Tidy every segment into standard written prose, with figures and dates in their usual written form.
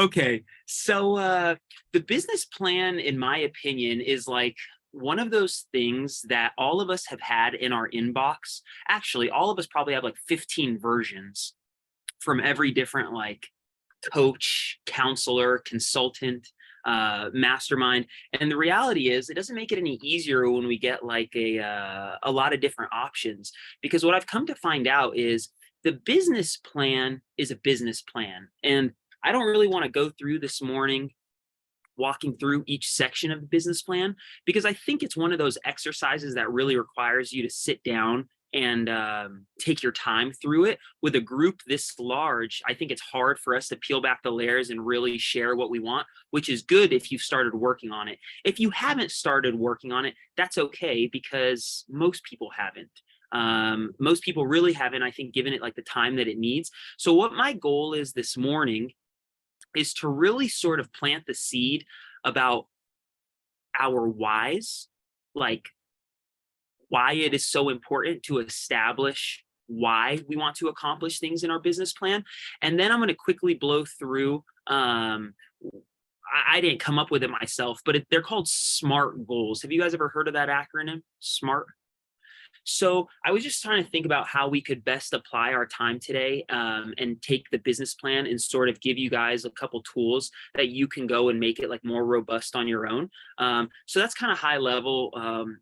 Okay, so the business plan, in my opinion, is like one of those things that all of us have had in our inbox. Actually, all of us probably have like 15 versions from every different like coach, counselor, consultant, mastermind. And the reality is, it doesn't make it any easier when we get like a lot of different options. Because what I've come to find out is the business plan is a business plan, and I don't really want to go through this morning walking through each section of the business plan because I think it's one of those exercises that really requires you to sit down and take your time through it. With a group this large, I think it's hard for us to peel back the layers and really share what we want, which is good if you've started working on it. If you haven't started working on it, that's okay, because most people haven't. Most people really haven't, I think, given it like the time that it needs. So what my goal is this morning is to really sort of plant the seed about our whys, like why it is so important to establish why we want to accomplish things in our business plan. And then I'm going to quickly blow through. I didn't come up with it myself, but they're called SMART goals. Have you guys ever heard of that acronym, SMART? So I was just trying to think about how we could best apply our time today, and take the business plan and sort of give you guys a couple tools that you can go and make it like more robust on your own. So that's kind of high level,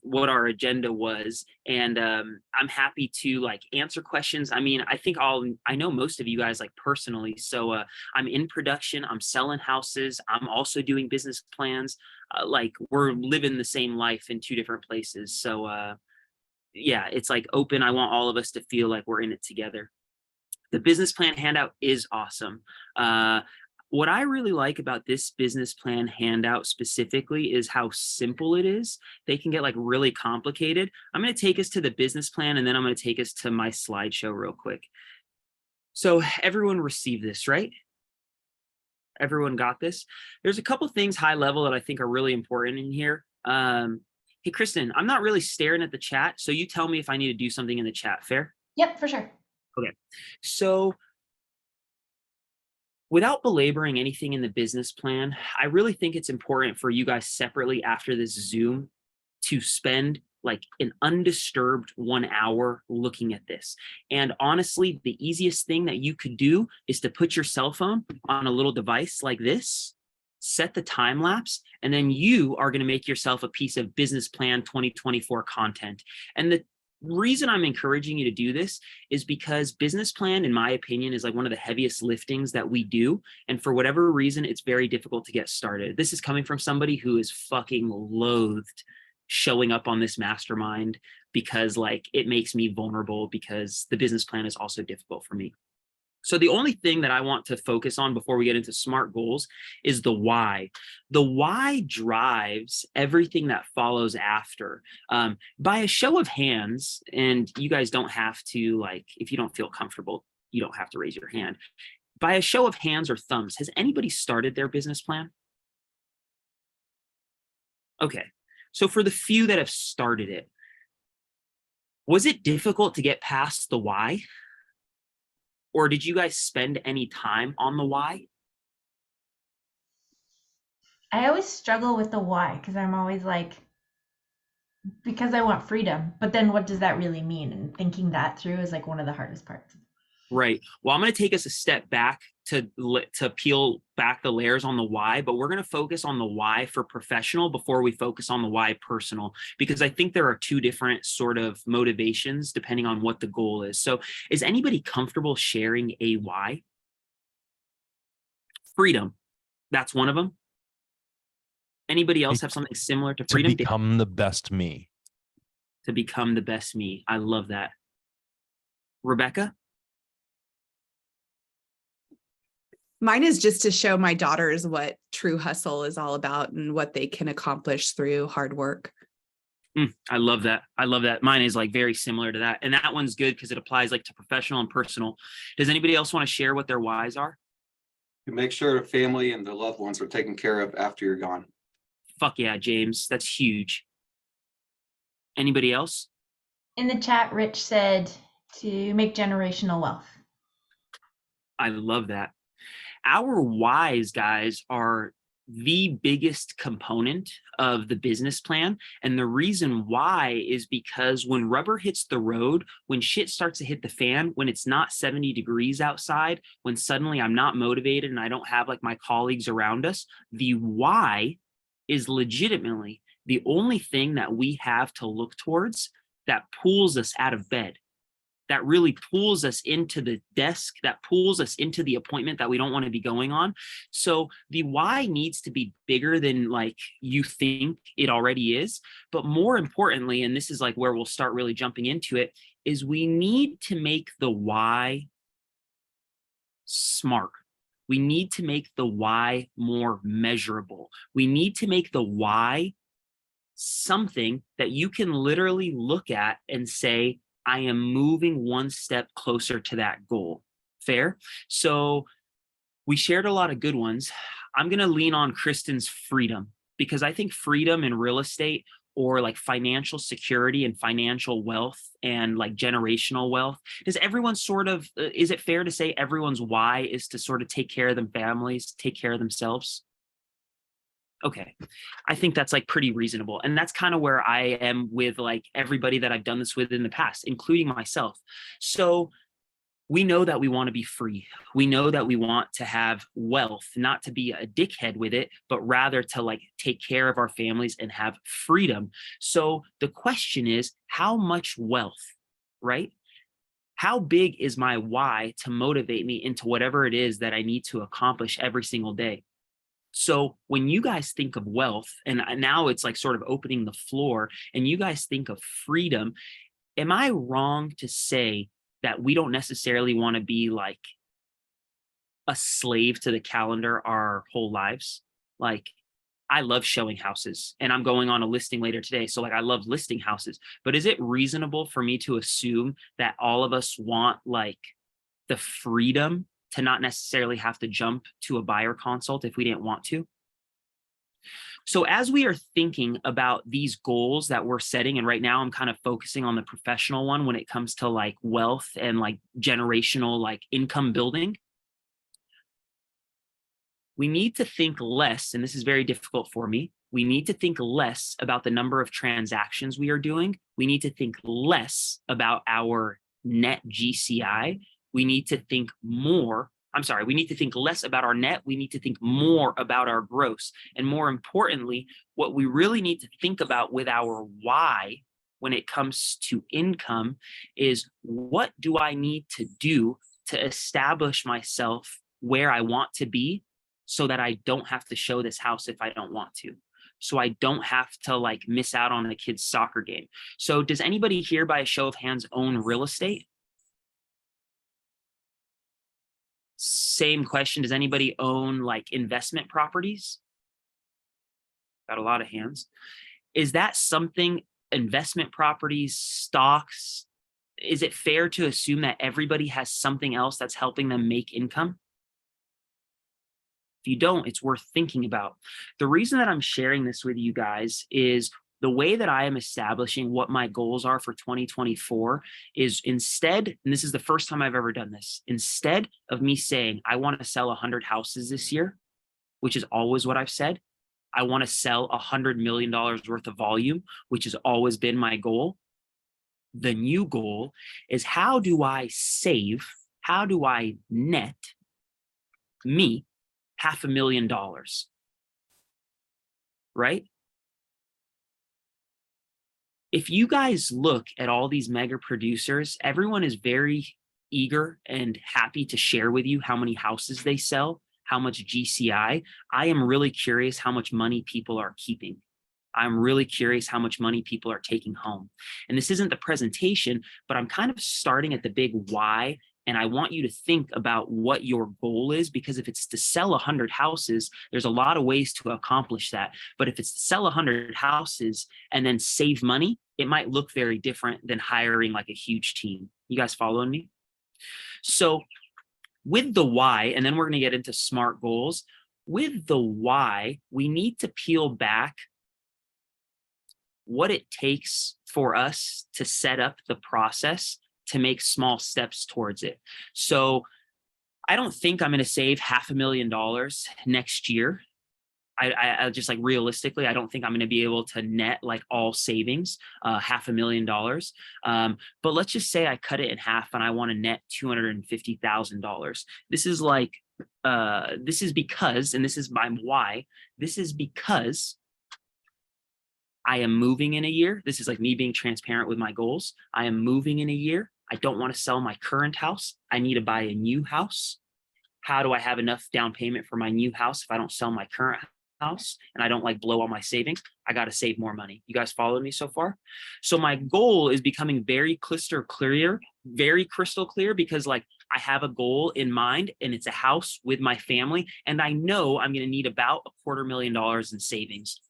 what our agenda was. And I'm happy to like answer questions. I mean, I know most of you guys like personally. So I'm in production, I'm selling houses, I'm also doing business plans. Like we're living the same life in two different places. So yeah, it's like open. I want all of us to feel like we're in it together. The business plan handout is awesome. What I really like about this business plan handout specifically is how simple it is. They can get like really complicated. I'm going to take us to the business plan, and then I'm going to take us to my slideshow real quick. So everyone received this, right? Everyone got this? There's a couple things high level that I think are really important in here. Hey, Kristen, I'm not really staring at the chat, so you tell me if I need to do something in the chat. Fair? Yep, for sure. Okay. So without belaboring anything in the business plan, I really think it's important for you guys separately after this Zoom to spend like an undisturbed 1 hour looking at this. And honestly, the easiest thing that you could do is to put your cell phone on a little device like this, set the time lapse, and then you are going to make yourself a piece of business plan 2024 content. And the reason I'm encouraging you to do this is because business plan, in my opinion, is like one of the heaviest liftings that we do. And for whatever reason, it's very difficult to get started. This is coming from somebody who is fucking loathed showing up on this mastermind because like it makes me vulnerable, because the business plan is also difficult for me. So the only thing that I want to focus on before we get into SMART goals is the why. The why drives everything that follows after. By a show of hands, and you guys don't have to, like, if you don't feel comfortable, you don't have to raise your hand. By a show of hands or thumbs, has anybody started their business plan? Okay. So for the few that have started it, was it difficult to get past the why? Or did you guys spend any time on the why? I always struggle with the why, because I'm always like, because I want freedom. But then what does that really mean? And thinking that through is like one of the hardest parts. Right. Well, I'm going to take us a step back to peel back the layers on the why, but we're going to focus on the why for professional before we focus on the why personal, because I think there are two different sort of motivations depending on what the goal is. So is anybody comfortable sharing a why? Freedom. That's one of them. Anybody else have something similar to freedom? To become the best me. To become the best me. I love that. Rebecca? Mine is just to show my daughters what true hustle is all about and what they can accomplish through hard work. I love that. I love that. Mine is like very similar to that. And that one's good because it applies like to professional and personal. Does anybody else want to share what their whys are? To make sure the family and the loved ones are taken care of after you're gone. Fuck yeah, James. That's huge. Anybody else? In the chat, Rich said to make generational wealth. I love that. our whys, guys, are the biggest component of the business plan. And the reason why is because when rubber hits the road, when shit starts to hit the fan, when it's not 70 degrees outside, when suddenly I'm not motivated and I don't have like my colleagues around us, the why is legitimately the only thing that we have to look towards that pulls us out of bed, that really pulls us into the desk, that pulls us into the appointment that we don't want to be going on. So the why needs to be bigger than like you think it already is. But more importantly, and this is like where we'll start really jumping into it, is we need to make the why smart. We need to make the why more measurable. We need to make the why something that you can literally look at and say, I am moving one step closer to that goal. Fair? So we shared a lot of good ones. I'm going to lean on Kristen's freedom, because I think freedom in real estate, or like financial security and financial wealth and like generational wealth, does everyone sort of, is it fair to say everyone's why is to sort of take care of them families, take care of themselves? Okay. I think that's like pretty reasonable. And that's kind of where I am with like everybody that I've done this with in the past, including myself. So we know that we want to be free. We know that we want to have wealth, not to be a dickhead with it, but rather to like take care of our families and have freedom. So the question is, how much wealth, right? How big is my why to motivate me into whatever it is that I need to accomplish every single day? So when you guys think of wealth, and now it's like sort of opening the floor, and you guys think of freedom, am I wrong to say that we don't necessarily want to be like a slave to the calendar our whole lives? Like, I love showing houses, and I'm going on a listing later today. So like, I love listing houses, but is it reasonable for me to assume that all of us want like the freedom to not necessarily have to jump to a buyer consult if we didn't want to? So as we are thinking about these goals that we're setting, and right now I'm kind of focusing on the professional one when it comes to like wealth and like generational like income building, we need to think less, and this is very difficult for me, we need to think less about the number of transactions we are doing. We need to think less about our net GCI. We need to think more, we need to think less about our net. We need to think more about our gross. And more importantly, what we really need to think about with our why when it comes to income is, what do I need to do to establish myself where I want to be so that I don't have to show this house if I don't want to? So I don't have to like miss out on a kid's soccer game. So does anybody here by a show of hands own real estate? Same question. Does anybody own like investment properties? Got a lot of hands. Is that something, investment properties, stocks? Is it fair to assume that everybody has something else that's helping them make income? If you don't, it's worth thinking about. The reason that I'm sharing this with you guys is the way that I am establishing what my goals are for 2024 is, instead, and this is the first time I've ever done this, instead of me saying, I want to sell 100 houses this year, which is always what I've said, I want to sell $100 million worth of volume, which has always been my goal. The new goal is, how do I save, how do I net me $500,000, right? If you guys look at all these mega producers, everyone is very eager and happy to share with you how many houses they sell, how much GCI. I am really curious how much money people are keeping. I'm really curious how much money people are taking home. And this isn't the presentation, but I'm kind of starting at the big why. And I want you to think about what your goal is, because if it's to sell 100 houses, there's a lot of ways to accomplish that. But if it's to sell 100 houses and then save money, it might look very different than hiring like a huge team. You guys following me? So with the why, and then we're going to get into SMART goals. With the why, we need to peel back what it takes for us to set up the process to make small steps towards it. So I don't think I'm going to save $500,000 next year. I just like realistically, I don't think I'm going to be able to net like all savings, $500,000. But let's just say I cut it in half and I want to net $250,000. This is like, this is because, and this is my why, this is because I am moving in a year. This is like me being transparent with my goals. I am moving in a year. I don't want to sell my current house. I need to buy a new house. How do I have enough down payment for my new house if I don't sell my current house and I don't like blow all my savings? I got to save more money. You guys followed me so far? So my goal is becoming very crystal clear, because like I have a goal in mind and it's a house with my family. And I know I'm going to need about $250,000 in savings.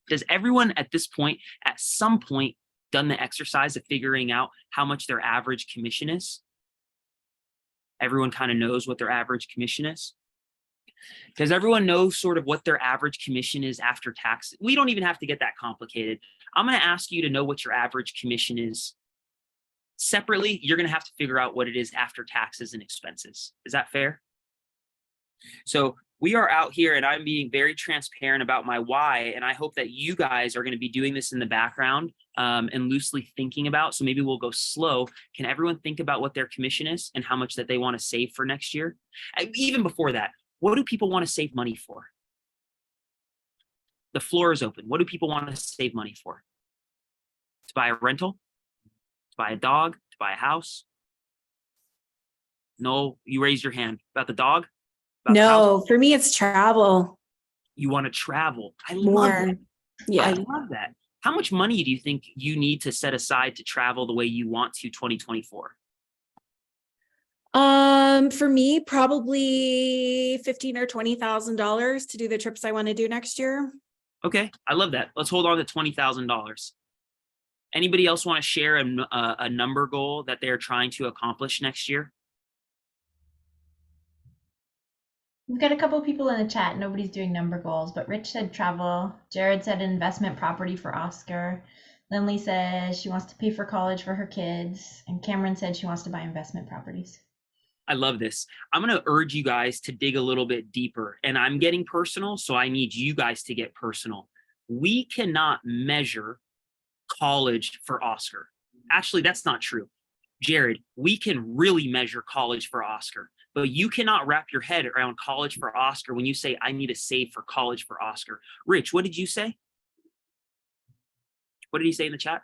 Does everyone at this point, at some point, done the exercise of figuring out how much their average commission is? Everyone kind of knows what their average commission is. Does everyone know sort of what their average commission is after tax? We don't even have to get that complicated. I'm going to ask you to know what your average commission is. Separately, you're going to have to figure out what it is after taxes and expenses. Is that fair? So we are out here and I'm being very transparent about my why. And I hope that you guys are going to be doing this in the background and loosely thinking about. So maybe we'll go slow. Can everyone think about what their commission is and how much that they want to save for next year? Even before that, what do people want to save money for? The floor is open. What do people want to save money for? To buy a rental? To buy a dog? To buy a house? No, you raise your hand. About the dog? About the house? No, for me, it's travel You want to travel. I love more. that. I Yeah. love that. How much money do you think you need to set aside to travel the way you want to 2024? For me, probably $15,000 or $20,000 to do the trips I want to do next year. Okay, I love that. Let's hold on to $20,000. Anybody else want to share a number goal that they're trying to accomplish next year? We've got a couple people in the chat. Nobody's doing number goals, but Rich said travel. Jared said investment property for Oscar. Lindley says she wants to pay for college for her kids. And Cameron said she wants to buy investment properties. I love this. I'm going to urge you guys to dig a little bit deeper, and I'm getting personal, so I need you guys to get personal. We cannot measure college for Oscar. Actually, that's not true. Jared, we can really measure college for Oscar, but you cannot wrap your head around college for Oscar when you say, I need to save for college for Oscar. Rich, what did you say? What did he say in the chat?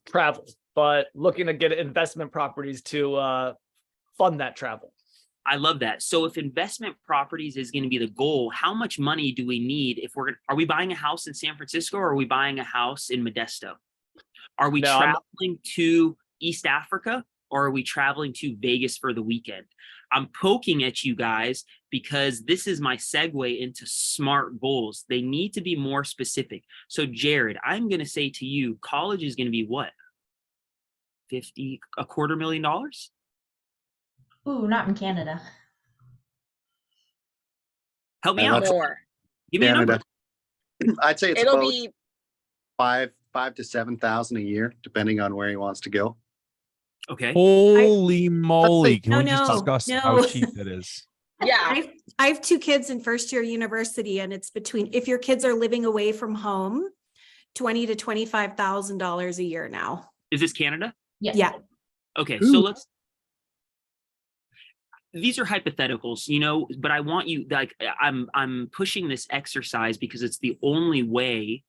Travel, but looking to get investment properties to fund that travel. I love that. So if investment properties is going to be the goal, how much money do we need if are we buying a house in San Francisco or are we buying a house in Modesto? Are we traveling to East Africa or are we traveling to Vegas for the weekend? I'm poking at you guys because this is my segue into SMART goals. They need to be more specific. So Jared, I'm going to say to you, college is going to be what? $250,000? Ooh, not in Canada. Help me out. More. Give me a number. I'd say it's It'll about be 5,000 to 7,000 a year, depending on where he wants to go. Okay. Holy moly. Can we just no, discuss no. how cheap that is? yeah. I have two kids in first year university, and it's between, if your kids are living away from home, $20,000 to $25,000 a year now. Is this Canada? Yes. Yeah. Okay, so these are hypotheticals, but I want you, like, I'm pushing this exercise because it's the only way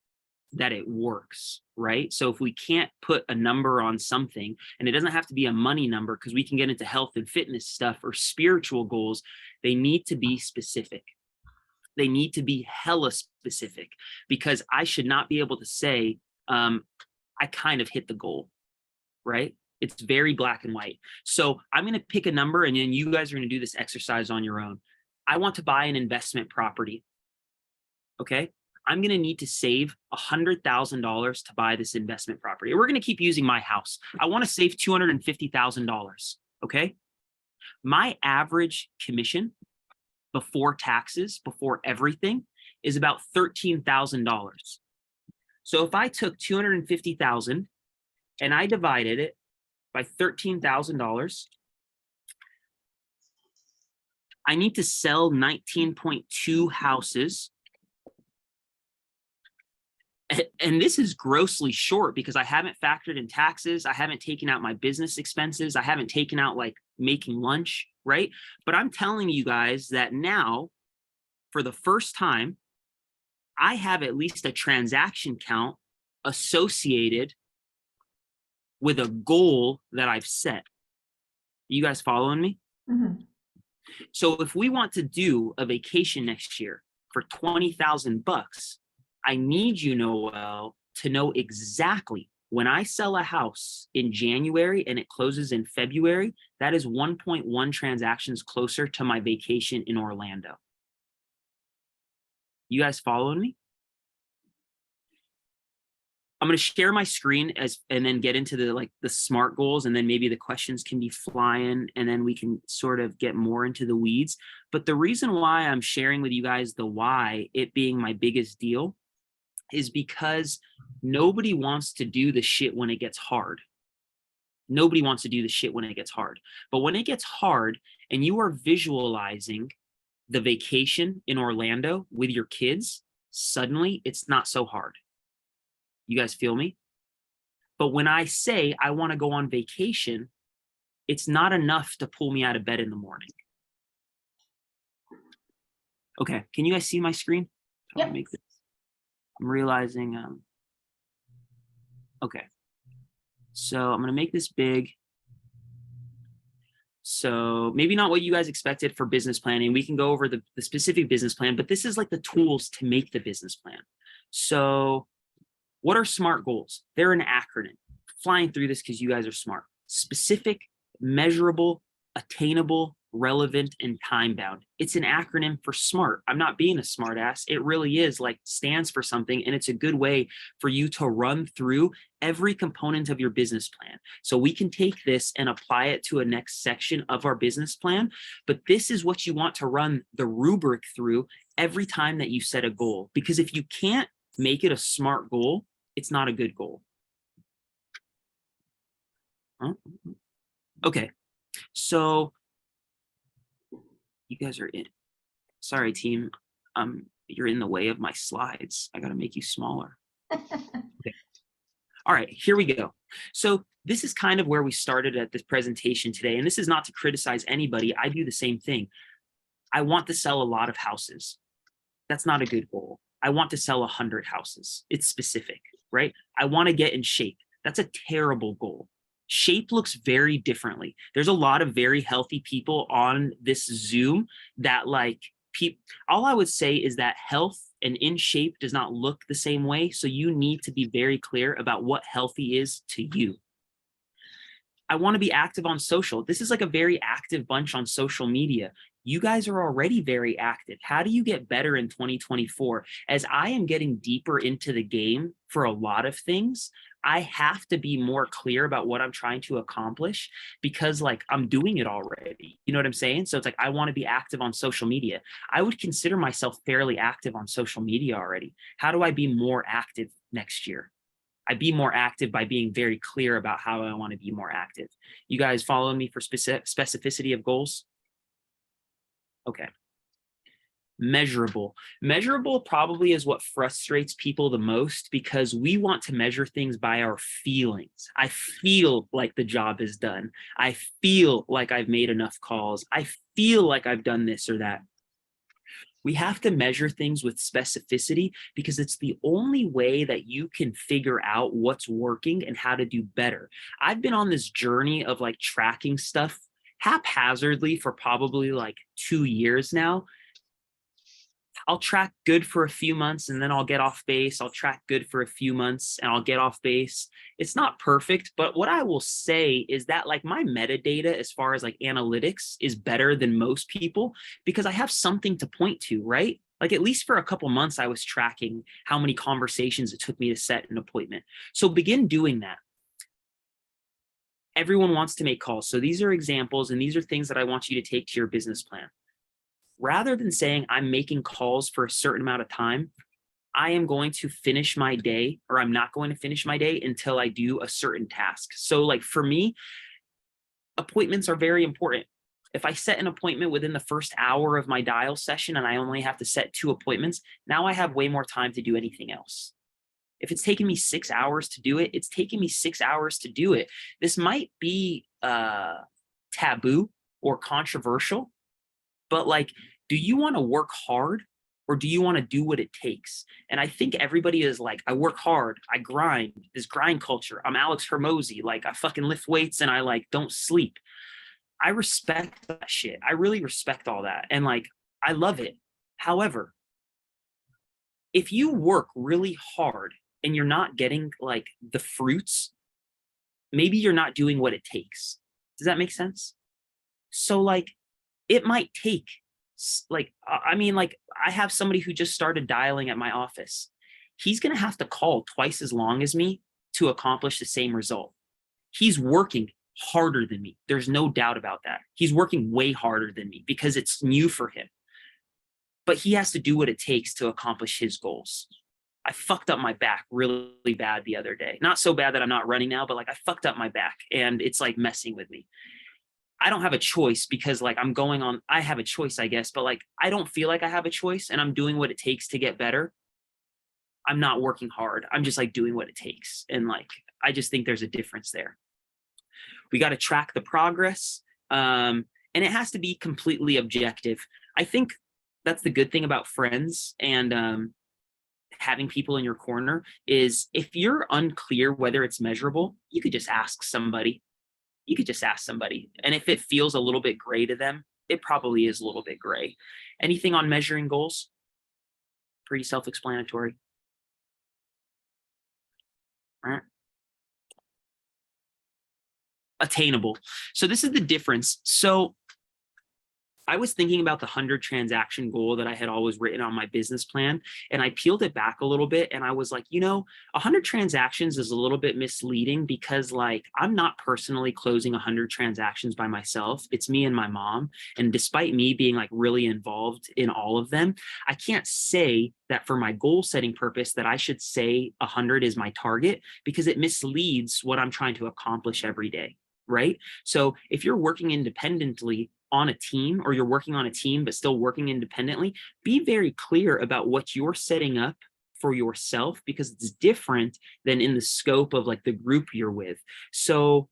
that it works, right? So if we can't put a number on something, and it doesn't have to be a money number because we can get into health and fitness stuff or spiritual goals, they need to be specific. They need to be hella specific because I should not be able to say, I kind of hit the goal, right? It's very black and white. So I'm going to pick a number and then you guys are going to do this exercise on your own. I want to buy an investment property. Okay. I'm going to need to save $100,000 to buy this investment property. We're going to keep using my house. I want to save $250,000. Okay. My average commission before taxes, before everything, is about $13,000. So if I took $250,000 and I divided it by $13,000, I need to sell 19.2 houses. And this is grossly short because I haven't factored in taxes. I haven't taken out my business expenses. I haven't taken out like making lunch, right? But I'm telling you guys that now, for the first time, I have at least a transaction count associated with a goal that I've set. You guys following me? Mhm. So if we want to do a vacation next year for $20,000, I need you, Noel, to know exactly when I sell a house in January and it closes in February, that is 1.1 transactions closer to my vacation in Orlando. You guys following me? I'm going to share my screen and then get into the SMART goals, and then maybe the questions can be flying, and then we can sort of get more into the weeds. But the reason why I'm sharing with you guys the why, it being my biggest deal, is because nobody wants to do the shit when it gets hard. Nobody wants to do the shit when it gets hard. But when it gets hard and you are visualizing the vacation in Orlando with your kids, suddenly it's not so hard. You guys feel me? But when I say I want to go on vacation, it's not enough to pull me out of bed in the morning. Okay, can you guys see my screen? Yep. I'm realizing, okay. So I'm going to make this big. So maybe not what you guys expected for business planning. We can go over the specific business plan, but this is like the tools to make the business plan. So what are SMART goals? They're an acronym. Flying through this because you guys are smart. Specific, measurable, attainable, relevant, and time-bound. It's an acronym for SMART. I'm not being a smart ass. It really is like stands for something, and it's a good way for you to run through every component of your business plan. So we can take this and apply it to a next section of our business plan, but this is what you want to run the rubric through every time that you set a goal. Because if you can't make it a SMART goal, it's not a good goal. Okay, so you guys are in. Sorry, team. You're in the way of my slides. I got to make you smaller. Okay. All right, here we go. So this is kind of where we started at this presentation today. And this is not to criticize anybody. I do the same thing. I want to sell a lot of houses. That's not a good goal. I want to sell 100 houses. It's specific, right? I want to get in shape. That's a terrible goal. Shape looks very differently. There's a lot of very healthy people on this Zoom that like all I would say is that health and in shape does not look the same way. So you need to be very clear about what healthy is to you. I want to be active on social. This is like a very active bunch on social media. You guys are already very active. How do you get better in 2024? As I am getting deeper into the game for a lot of things, I have to be more clear about what I'm trying to accomplish because like I'm doing it already. You know what I'm saying? So it's like, I want to be active on social media. I would consider myself fairly active on social media already. How do I be more active next year? I be more active by being very clear about how I want to be more active. You guys following me for specificity of goals? Okay. Measurable. Measurable probably is what frustrates people the most because we want to measure things by our feelings. I feel like the job is done. I feel like I've made enough calls. I feel like I've done this or that. We have to measure things with specificity because it's the only way that you can figure out what's working and how to do better. I've been on this journey of like tracking stuff haphazardly for probably like 2 years now. I'll track good for a few months and then I'll get off base. I'll track good for a few months and I'll get off base. It's not perfect, but what I will say is that like my metadata as far as like analytics is better than most people because I have something to point to, right? Like at least for a couple months, I was tracking how many conversations it took me to set an appointment. So begin doing that. Everyone wants to make calls. So these are examples and these are things that I want you to take to your business plan. Rather than saying I'm making calls for a certain amount of time, I am going to finish my day or I'm not going to finish my day until I do a certain task. So like for me, appointments are very important. If I set an appointment within the first hour of my dial session and I only have to set 2 appointments, now I have way more time to do anything else. If it's taking me 6 hours to do it, it's taking me 6 hours to do it. This might be taboo or controversial, but like, do you want to work hard or do you want to do what it takes? And I think everybody is like, I work hard, I grind, this grind culture. I'm Alex Hermosi, like I fucking lift weights and I like don't sleep. I respect that shit. I really respect all that. And like, I love it. However, if you work really hard and you're not getting like the fruits, maybe you're not doing what it takes. Does that make sense? So like, it might take like, I mean, like I have somebody who just started dialing at my office. He's going to have to call twice as long as me to accomplish the same result. He's working harder than me. There's no doubt about that. He's working way harder than me because it's new for him. But he has to do what it takes to accomplish his goals. I fucked up my back really bad the other day. Not so bad that I'm not running now, but like I fucked up my back and it's like messing with me. I don't have a choice because like I have a choice, I guess, but like I don't feel like I have a choice and I'm doing what it takes to get better. I'm not working hard. I'm just like doing what it takes. And like, I just think there's a difference there. We got to track the progress. And it has to be completely objective. I think that's the good thing about friends and having people in your corner is if you're unclear whether it's measurable, you could just ask somebody. And if it feels a little bit gray to them, it probably is a little bit gray. Anything on measuring goals? Pretty self-explanatory. All right. Attainable. So this is the difference. So I was thinking about the 100 transaction goal that I had always written on my business plan, and I peeled it back a little bit and I was like, 100 transactions is a little bit misleading because like I'm not personally closing 100 transactions by myself. It's me and my mom. And despite me being like really involved in all of them, I can't say that for my goal setting purpose that I should say 100 is my target because it misleads what I'm trying to accomplish every day. Right? So if you're working independently on a team or you're working on a team but still working independently, be very clear about what you're setting up for yourself because it's different than in the scope of like the group you're with. So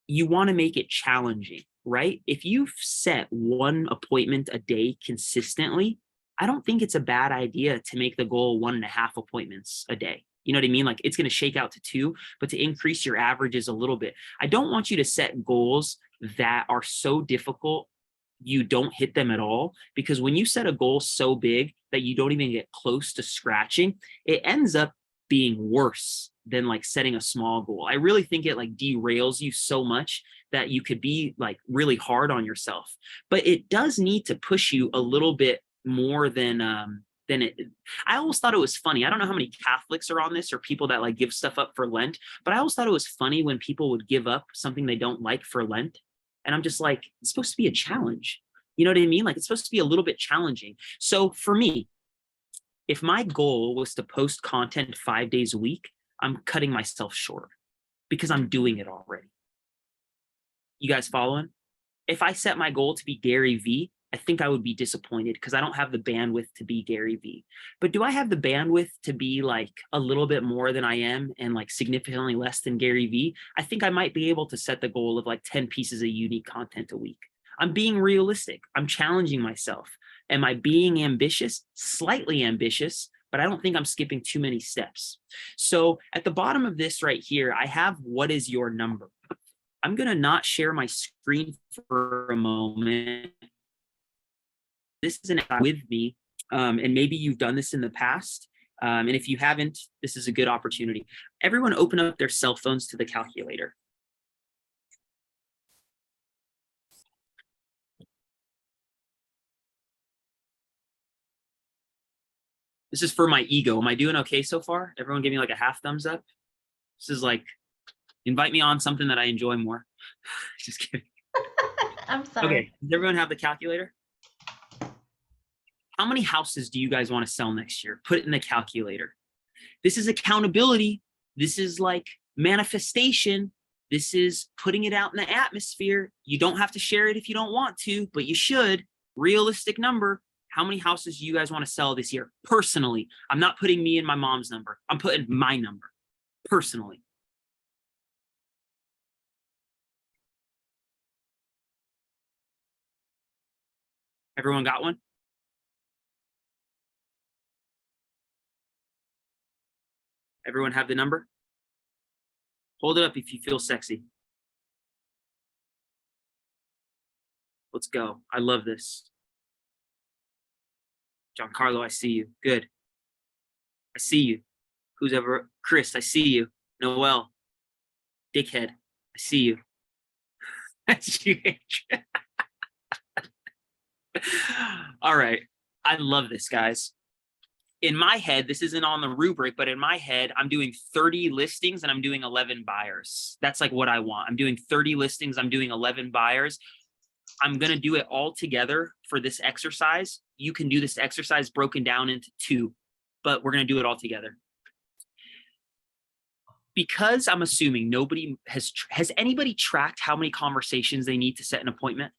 you want to make it challenging, right? If you've set 1 appointment a day consistently, I don't think it's a bad idea to make the goal 1.5 appointments a day. You know what I mean? Like it's going to shake out to 2, but to increase your averages a little bit. I don't want you to set goals that are so difficult you don't hit them at all, because when you set a goal so big that you don't even get close to scratching, it ends up being worse than like setting a small goal. I really think it like derails you so much that you could be like really hard on yourself, but it does need to push you a little bit more than it. I always thought it was funny. I don't know how many Catholics are on this or people that like give stuff up for Lent, but I always thought it was funny when people would give up something they don't like for Lent. And I'm just like, it's supposed to be a challenge. You know what I mean? Like it's supposed to be a little bit challenging. So for me, if my goal was to post content 5 days a week, I'm cutting myself short because I'm doing it already. You guys following? If I set my goal to be Gary V, I think I would be disappointed because I don't have the bandwidth to be Gary V. But do I have the bandwidth to be like a little bit more than I am and like significantly less than Gary V? I think I might be able to set the goal of like 10 pieces of unique content a week. I'm being realistic. I'm challenging myself. Am I being ambitious? Slightly ambitious, but I don't think I'm skipping too many steps. So at the bottom of this right here, I have what is your number? I'm going to not share my screen for a moment. This isn't with me, and maybe you've done this in the past. And if you haven't, this is a good opportunity. Everyone open up their cell phones to the calculator. This is for my ego. Am I doing okay so far? Everyone give me like a half thumbs up. This is like, invite me on something that I enjoy more. Just kidding. I'm sorry. Okay, does everyone have the calculator? How many houses do you guys want to sell next year? Put it in the calculator. This is accountability. This is like manifestation. This is putting it out in the atmosphere. You don't have to share it if you don't want to, but you should. Realistic number. How many houses do you guys want to sell this year? Personally, I'm not putting me and my mom's number. I'm putting my number personally. Everyone got one? Everyone have the number? Hold it up if you feel sexy. Let's go. I love this. Giancarlo, I see you. Good. I see you. Who's ever? Chris, I see you. Noel. Dickhead, I see you. That's you, Adrian. All right. I love this, guys. In my head, this isn't on the rubric, but in my head, I'm doing 30 listings and I'm doing 11 buyers. That's like what I want. I'm doing 30 listings. I'm doing 11 buyers. I'm going to do it all together for this exercise. You can do this exercise broken down into 2, but we're going to do it all together. Because I'm assuming nobody has anybody tracked how many conversations they need to set an appointment?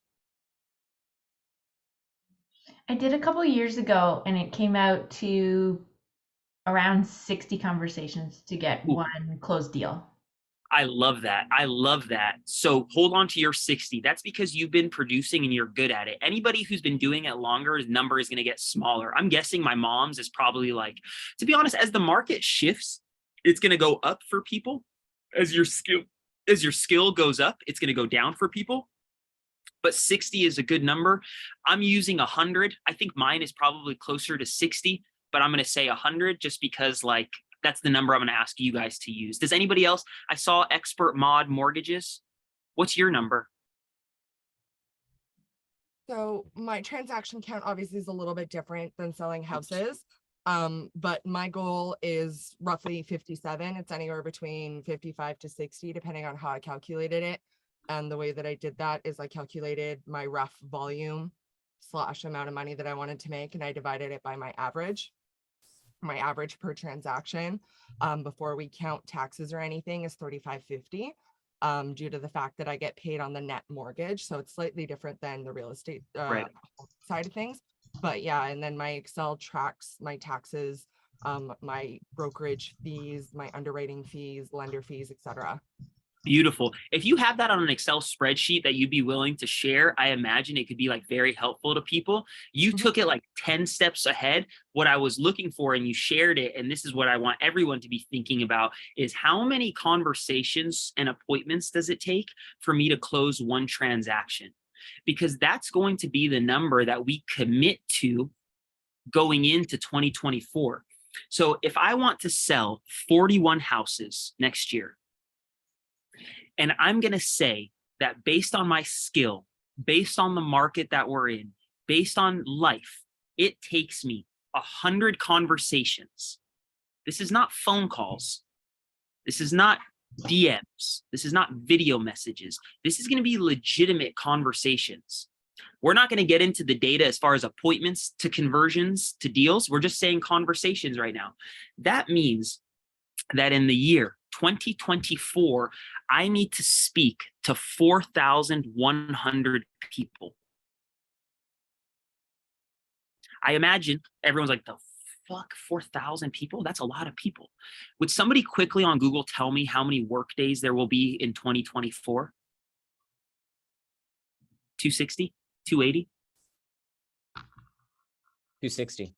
I did a couple years ago and it came out to around 60 conversations to get one closed deal. I love that. I love that. So hold on to your 60. That's because you've been producing and you're good at it. Anybody who's been doing it longer, his number is going to get smaller. I'm guessing my mom's is probably like, to be honest, as the market shifts, it's going to go up for people. As your skill goes up, it's going to go down for people. But 60 is a good number. I'm using 100. I think mine is probably closer to 60, but I'm going to say 100 just because like that's the number I'm going to ask you guys to use. Does anybody else? I saw Expert Mod Mortgages. What's your number? So my transaction count obviously is a little bit different than selling houses. But my goal is roughly 57. It's anywhere between 55 to 60, depending on how I calculated it. And the way that I did that is I calculated my rough volume / amount of money that I wanted to make, and I divided it by my average. My average per transaction, before we count taxes or anything, is $35.50. Due to the fact that I get paid on the net mortgage, so it's slightly different than the real estate side of things. But yeah, and then my Excel tracks my taxes, my brokerage fees, my underwriting fees, lender fees, etc. Beautiful. If you have that on an Excel spreadsheet that you'd be willing to share, I imagine it could be like very helpful to people. You took it like 10 steps ahead. What I was looking for, and you shared it. And this is what I want everyone to be thinking about, is how many conversations and appointments does it take for me to close one transaction? Because that's going to be the number that we commit to going into 2024. So if I want to sell 41 houses next year, and I'm going to say that based on my skill, based on the market that we're in, based on life, it takes me 100 conversations. This is not phone calls. This is not DMs. This is not video messages. This is going to be legitimate conversations. We're not going to get into the data as far as appointments to conversions to deals. We're just saying conversations right now. That means that in the year 2024, I need to speak to 4,100 people. I imagine everyone's like, the fuck, 4,000 people? That's a lot of people. Would somebody quickly on Google tell me how many work days there will be in 2024? 260? 280? 260.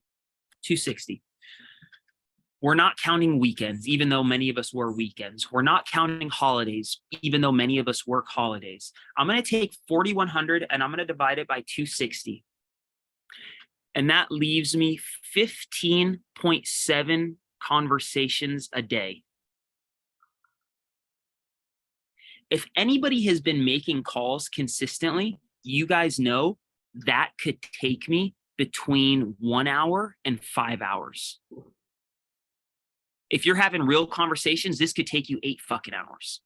260. We're not counting weekends, even though many of us work weekends. We're not counting holidays, even though many of us work holidays. I'm going to take 4,100 and I'm going to divide it by 260. And that leaves me 15.7 conversations a day. If anybody has been making calls consistently, you guys know that could take me between 1 hour and 5 hours. If you're having real conversations, this could take you 8 fucking hours.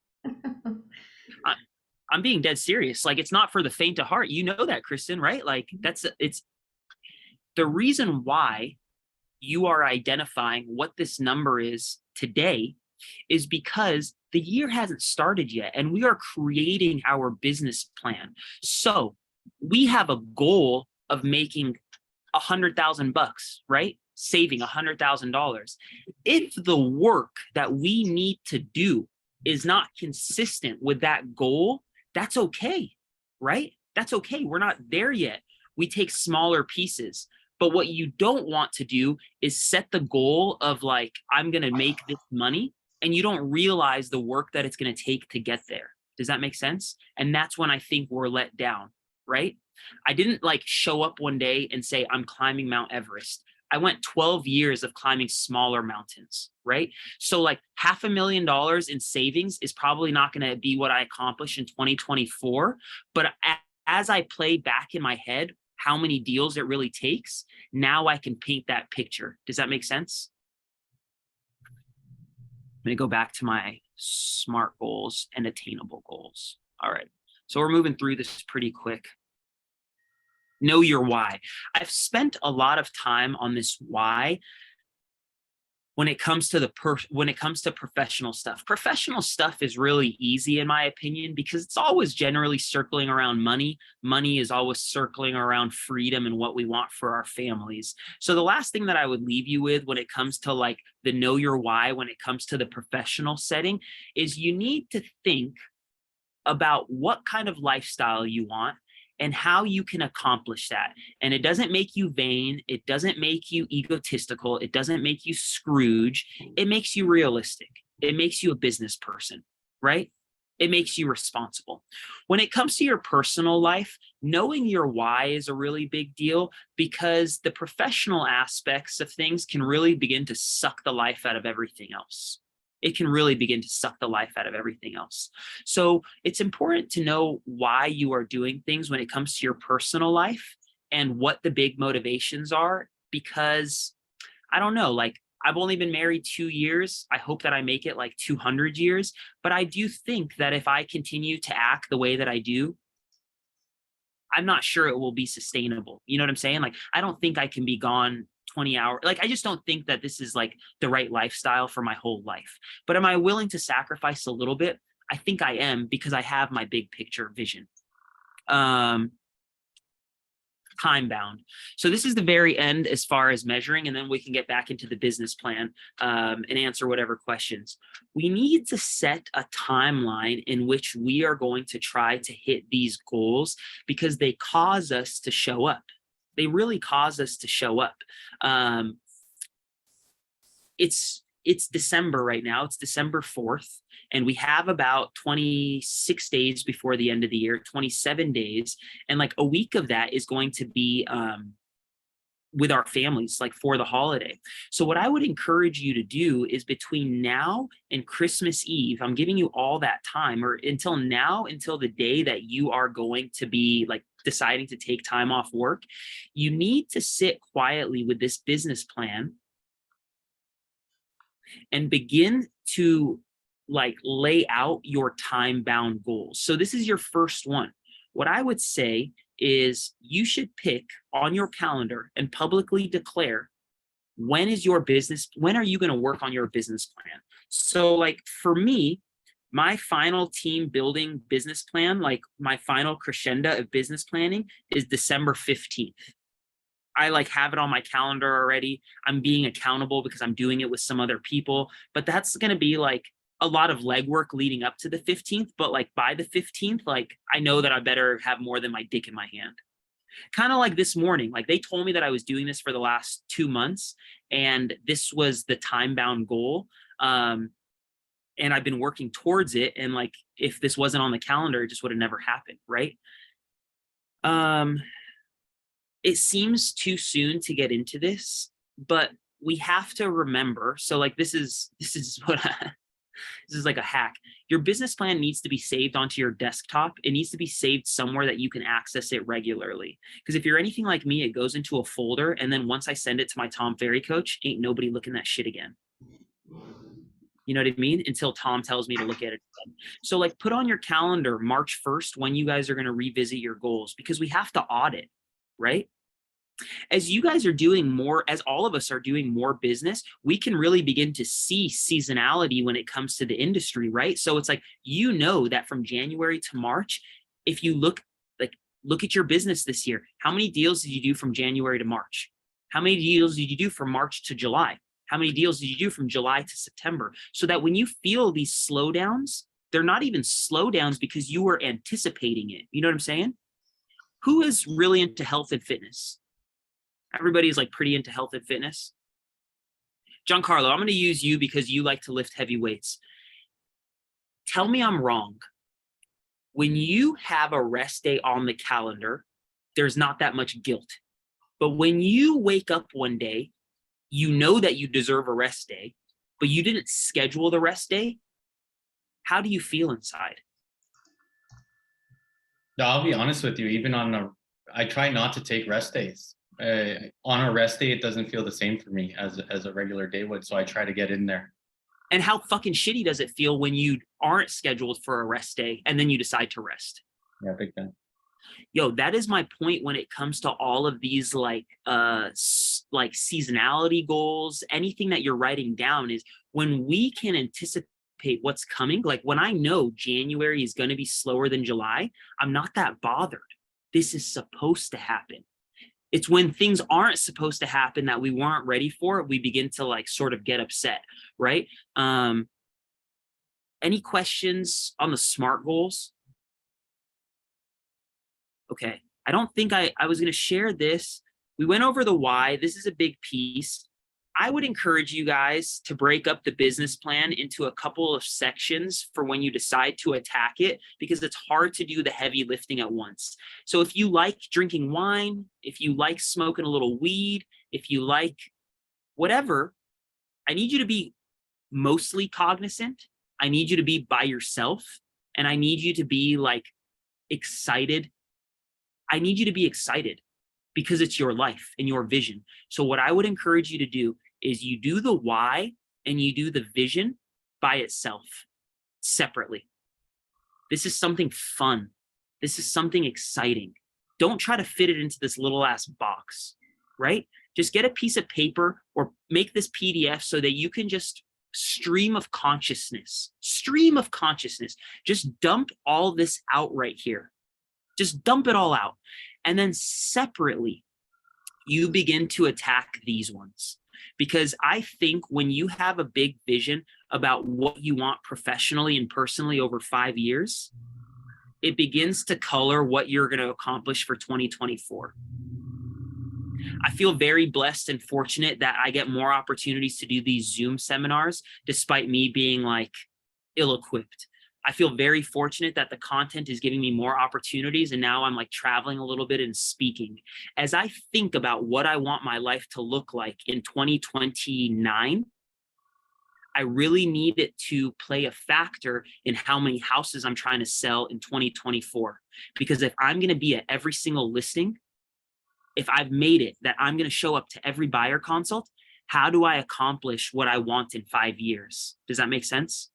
I'm being dead serious. Like, it's not for the faint of heart. You know that, Kristen, right? Like, it's the reason why you are identifying what this number is today is because the year hasn't started yet and we are creating our business plan. So we have a goal of making $100,000, right? Saving $100,000. If the work that we need to do is not consistent with that goal, that's okay, right? That's okay. We're not there yet. We take smaller pieces. But what you don't want to do is set the goal of like, I'm going to make this money, and you don't realize the work that it's going to take to get there. Does that make sense? And that's when I think we're let down, right? I didn't like show up one day and say, I'm climbing Mount Everest. I went 12 years of climbing smaller mountains, right? So like $500,000 in savings is probably not going to be what I accomplish in 2024. But as I play back in my head how many deals it really takes, now I can paint that picture. Does that make sense? I'm going to go back to my SMART goals and attainable goals. All right. So we're moving through this pretty quick. Know your why. I've spent a lot of time on this why when it comes to professional stuff. Professional stuff is really easy in my opinion because it's always generally circling around money. Money is always circling around freedom and what we want for our families. So the last thing that I would leave you with when it comes to like the know your why, when it comes to the professional setting, is you need to think about what kind of lifestyle you want and how you can accomplish that. And it doesn't make you vain. It doesn't make you egotistical. It doesn't make you Scrooge. It makes you realistic. It makes you a business person, right? It makes you responsible. When it comes to your personal life, knowing your why is a really big deal because the professional aspects of things can really begin to suck the life out of everything else. It can really begin to suck the life out of everything else. So it's important to know why you are doing things when it comes to your personal life and what the big motivations are, because I don't know, like I've only been married 2 years. I hope that I make it like 200 years, but I do think that if I continue to act the way that I do, I'm not sure it will be sustainable. You know what I'm saying? Like, I don't think I can be gone 20 hours. Like, I just don't think that this is like the right lifestyle for my whole life. But am I willing to sacrifice a little bit? I think I am because I have my big picture vision. Time bound. So this is the very end as far as measuring, and then we can get back into the business plan and answer whatever questions. We need to set a timeline in which we are going to try to hit these goals because they cause us to show up. They really cause us to show up. It's December right now. It's December 4th. And we have about 26 days before the end of the year, 27 days. And like a week of that is going to be with our families, like for the holiday. So what I would encourage you to do is between now and Christmas Eve, I'm giving you all that time, or until now, until the day that you are going to be like deciding to take time off work, you need to sit quietly with this business plan and begin to like lay out your time-bound goals. So this is your first one. What I would say is you should pick on your calendar and publicly declare when are you going to work on your business plan? So like for me, my final team building business plan, like my final crescendo of business planning is December 15th. I like have it on my calendar already. I'm being accountable because I'm doing it with some other people, but that's going to be like a lot of legwork leading up to the 15th. But like by the 15th, like I know that I better have more than my dick in my hand. Kind of like this morning, like they told me that I was doing this for the last 2 months and this was the time-bound goal. And I've been working towards it. And like, if this wasn't on the calendar, it just would have never happened. Right. It seems too soon to get into this, but we have to remember. So like, this is what this is like a hack. Your business plan needs to be saved onto your desktop. It needs to be saved somewhere that you can access it regularly. Because if you're anything like me, it goes into a folder. And then once I send it to my Tom Ferry coach, ain't nobody looking that shit again. You know what I mean? Until Tom tells me to look at it again. So like put on your calendar March 1st when you guys are going to revisit your goals, because we have to audit, right? As you guys are doing more, as all of us are doing more business, we can really begin to see seasonality when it comes to the industry, right? So it's like, you know, that from January to March, if you look at your business this year, how many deals did you do from January to March? How many deals did you do from March to July? How many deals did you do from July to September? So that when you feel these slowdowns, they're not even slowdowns because you were anticipating it. You know what I'm saying? Who is really into health and fitness? Everybody's like pretty into health and fitness. Giancarlo, I'm going to use you because you like to lift heavy weights. Tell me I'm wrong. When you have a rest day on the calendar, there's not that much guilt. But when you wake up one day, you know that you deserve a rest day, but you didn't schedule the rest day. How do you feel inside? No, I'll be honest with you. I try not to take rest days. On a rest day, it doesn't feel the same for me as a regular day would. So I try to get in there. And how fucking shitty does it feel when you aren't scheduled for a rest day and then you decide to rest? Yeah, big time. Yo, that is my point when it comes to all of these like seasonality goals. Anything that you're writing down is when we can anticipate what's coming. Like when I know January is going to be slower than July, I'm not that bothered. This is supposed to happen. It's when things aren't supposed to happen that we weren't ready for, we begin to like sort of get upset, right? Any questions on the SMART goals? Okay, I don't think I was going to share this. We went over the why. This is a big piece. I would encourage you guys to break up the business plan into a couple of sections for when you decide to attack it, because it's hard to do the heavy lifting at once. So if you like drinking wine, if you like smoking a little weed, if you like whatever, I need you to be mostly cognizant. I need you to be by yourself, and I need you to be like excited. I need you to be excited because it's your life and your vision. So what I would encourage you to do is you do the why and you do the vision by itself, separately. This is something fun. This is something exciting. Don't try to fit it into this little ass box, right? Just get a piece of paper or make this PDF so that you can just stream of consciousness. Just dump all this out right here. Just dump it all out. And then separately, you begin to attack these ones. Because I think when you have a big vision about what you want professionally and personally over 5 years, it begins to color what you're going to accomplish for 2024. I feel very blessed and fortunate that I get more opportunities to do these Zoom seminars, despite me being like ill-equipped. I feel very fortunate that the content is giving me more opportunities, and now I'm like traveling a little bit and speaking. As I think about what I want my life to look like in 2029, I really need it to play a factor in how many houses I'm trying to sell in 2024. Because if I'm going to be at every single listing, if I've made it that I'm going to show up to every buyer consult, how do I accomplish what I want in 5 years? Does that make sense?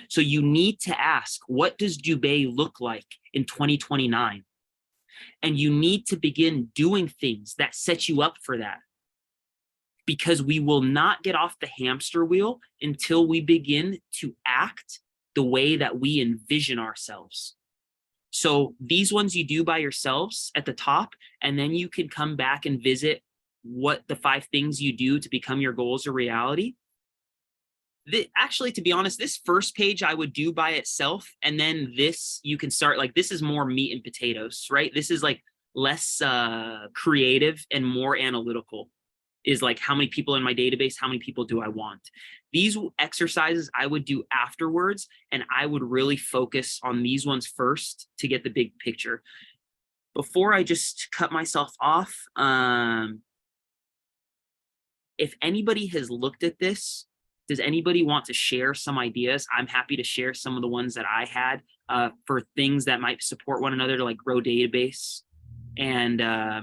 So you need to ask, what does Dubai look like in 2029? And you need to begin doing things that set you up for that. Because we will not get off the hamster wheel until we begin to act the way that we envision ourselves. So these ones you do by yourselves at the top, and then you can come back and visit what the 5 things you do to become your goals a reality. Actually, to be honest, this first page I would do by itself, and then this you can start, like, this is more meat and potatoes, right? This is like less creative and more analytical, is like how many people in my database, how many people do I want? These exercises I would do afterwards, and I would really focus on these ones first to get the big picture. Before I just cut myself off, if anybody has looked at this, does anybody want to share some ideas? I'm happy to share some of the ones that I had for things that might support one another to like grow database. And I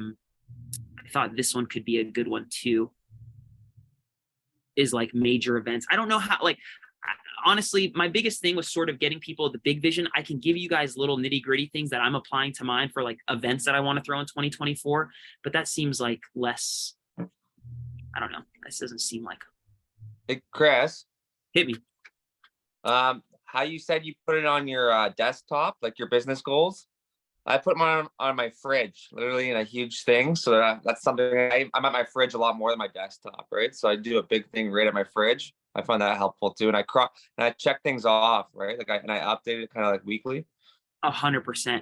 thought this one could be a good one too, is like major events. I don't know how, like, honestly, my biggest thing was sort of getting people the big vision. I can give you guys little nitty gritty things that I'm applying to mine for like events that I want to throw in 2024, but that seems like less, I don't know. This doesn't seem like. Hey, Chris, Hit me. how you said you put it on your desktop, like your business goals? I put mine on my fridge, literally in a huge thing. So that's something I'm at my fridge a lot more than my desktop, right? So I do a big thing right at my fridge. I find that helpful too. And I check things off, right? Like I update it kind of like weekly. 100%.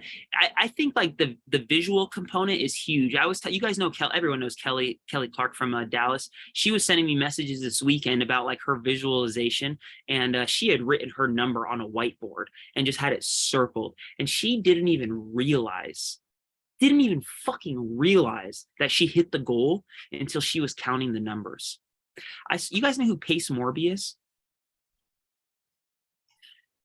I think like the visual component is huge. You guys know everyone knows Kelly Clark from Dallas. She was sending me messages this weekend about like her visualization, and she had written her number on a whiteboard and just had it circled, and she didn't even fucking realize that she hit the goal until she was counting the numbers. You guys know who Pace Morby is?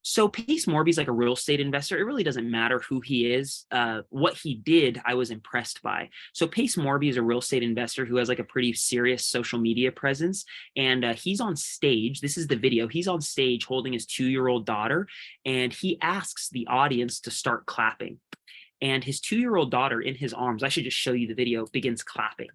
So Pace Morby is like a real estate investor. It really doesn't matter who he is. What he did, I was impressed by. So Pace Morby is a real estate investor who has like a pretty serious social media presence. And he's on stage. This is the video. He's on stage holding his 2-year-old daughter. And he asks the audience to start clapping. And his 2-year-old daughter in his arms, I should just show you the video, begins clapping.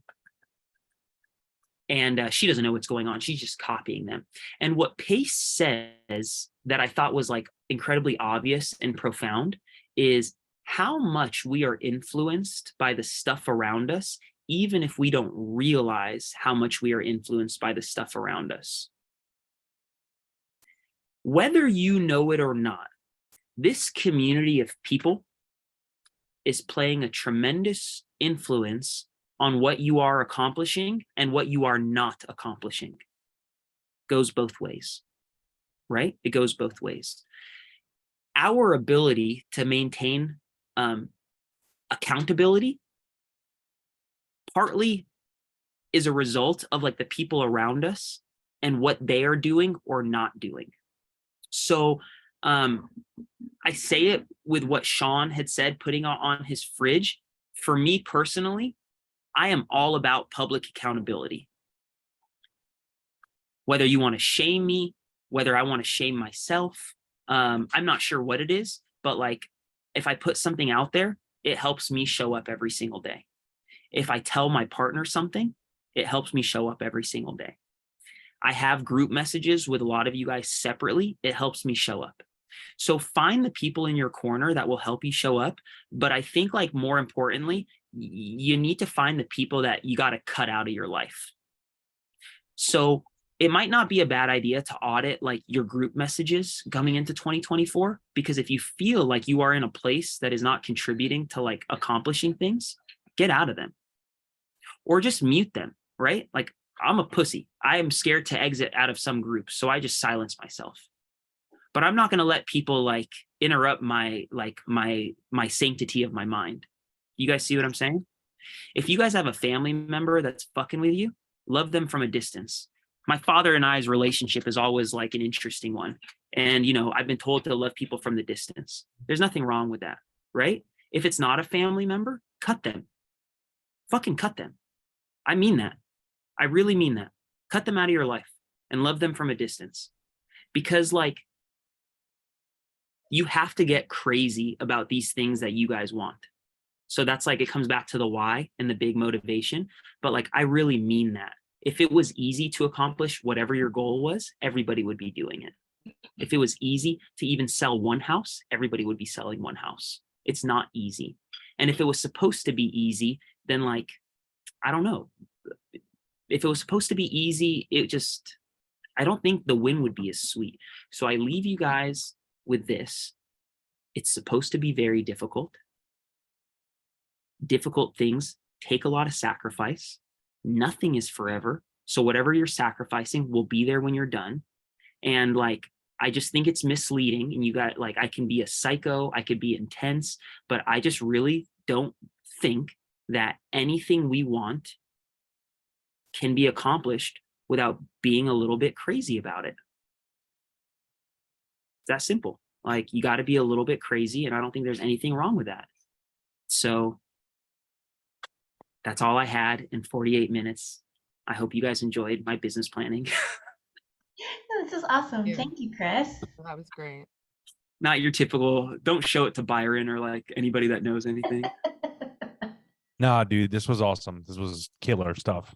And she doesn't know what's going on. She's just copying them. And what Pace says that I thought was like incredibly obvious and profound is how much we are influenced by the stuff around us, even if we don't realize how much we are influenced by the stuff around us. Whether you know it or not, this community of people is playing a tremendous influence on what you are accomplishing and what you are not accomplishing. Goes both ways, right? It goes both ways. Our ability to maintain accountability partly is a result of like the people around us and what they are doing or not doing. So I say it with what Shawn had said, putting on his fridge. For me personally, I am all about public accountability. Whether you want to shame me, whether I want to shame myself, I'm not sure what it is, but like if I put something out there, it helps me show up every single day. If I tell my partner something, it helps me show up every single day. I have group messages with a lot of you guys separately. It helps me show up. So find the people in your corner that will help you show up. But I think like more importantly, you need to find the people that you got to cut out of your life. So it might not be a bad idea to audit like your group messages coming into 2024, because if you feel like you are in a place that is not contributing to like accomplishing things, get out of them or just mute them, right? Like I'm a pussy. I am scared to exit out of some groups. So I just silence myself. But I'm not going to let people like interrupt my sanctity of my mind. You guys see what I'm saying? If you guys have a family member that's fucking with you, love them from a distance. My father and I's relationship is always like an interesting one. And, you know, I've been told to love people from the distance. There's nothing wrong with that, right? If it's not a family member, cut them. Fucking cut them. I mean that. I really mean that. Cut them out of your life and love them from a distance. Because like, you have to get crazy about these things that you guys want. So that's like, it comes back to the why and the big motivation. But like, I really mean that. If it was easy to accomplish whatever your goal was, everybody would be doing it. If it was easy to even sell one house, everybody would be selling one house. It's not easy. And if it was supposed to be easy, then like, I don't know. If it was supposed to be easy, I don't think the win would be as sweet. So I leave you guys with this. It's supposed to be very difficult. Difficult things take a lot of sacrifice. Nothing is forever. So whatever you're sacrificing will be there when you're done. And like, I just think it's misleading. And you got like, I can be a psycho, I could be intense, but I just really don't think that anything we want can be accomplished without being a little bit crazy about it. It's that simple. Like, you got to be a little bit crazy, and I don't think there's anything wrong with that. So that's all I had in 48 minutes. I hope you guys enjoyed my business planning. That was This is awesome. you. Thank you, Krys. That was great. Not your typical, don't show it to Byron or like anybody that knows anything. Nah, dude, this was awesome. This was killer stuff.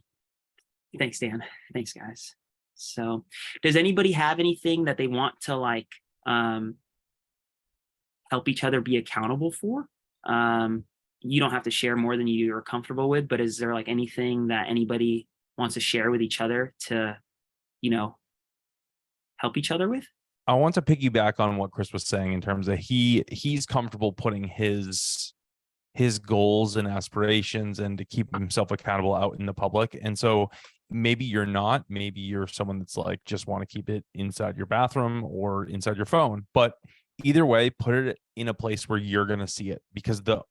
Thanks, Dan. Thanks, guys. So does anybody have anything that they want to like help each other be accountable for? You don't have to share more than you are comfortable with, but is there like anything that anybody wants to share with each other to, you know, help each other with? I want to piggyback on what Krys was saying in terms of he's comfortable putting his goals and aspirations and to keep himself accountable out in the public. And so maybe you're not, maybe you're someone that's like, just want to keep it inside your bathroom or inside your phone, but either way, put it in a place where you're going to see it, because the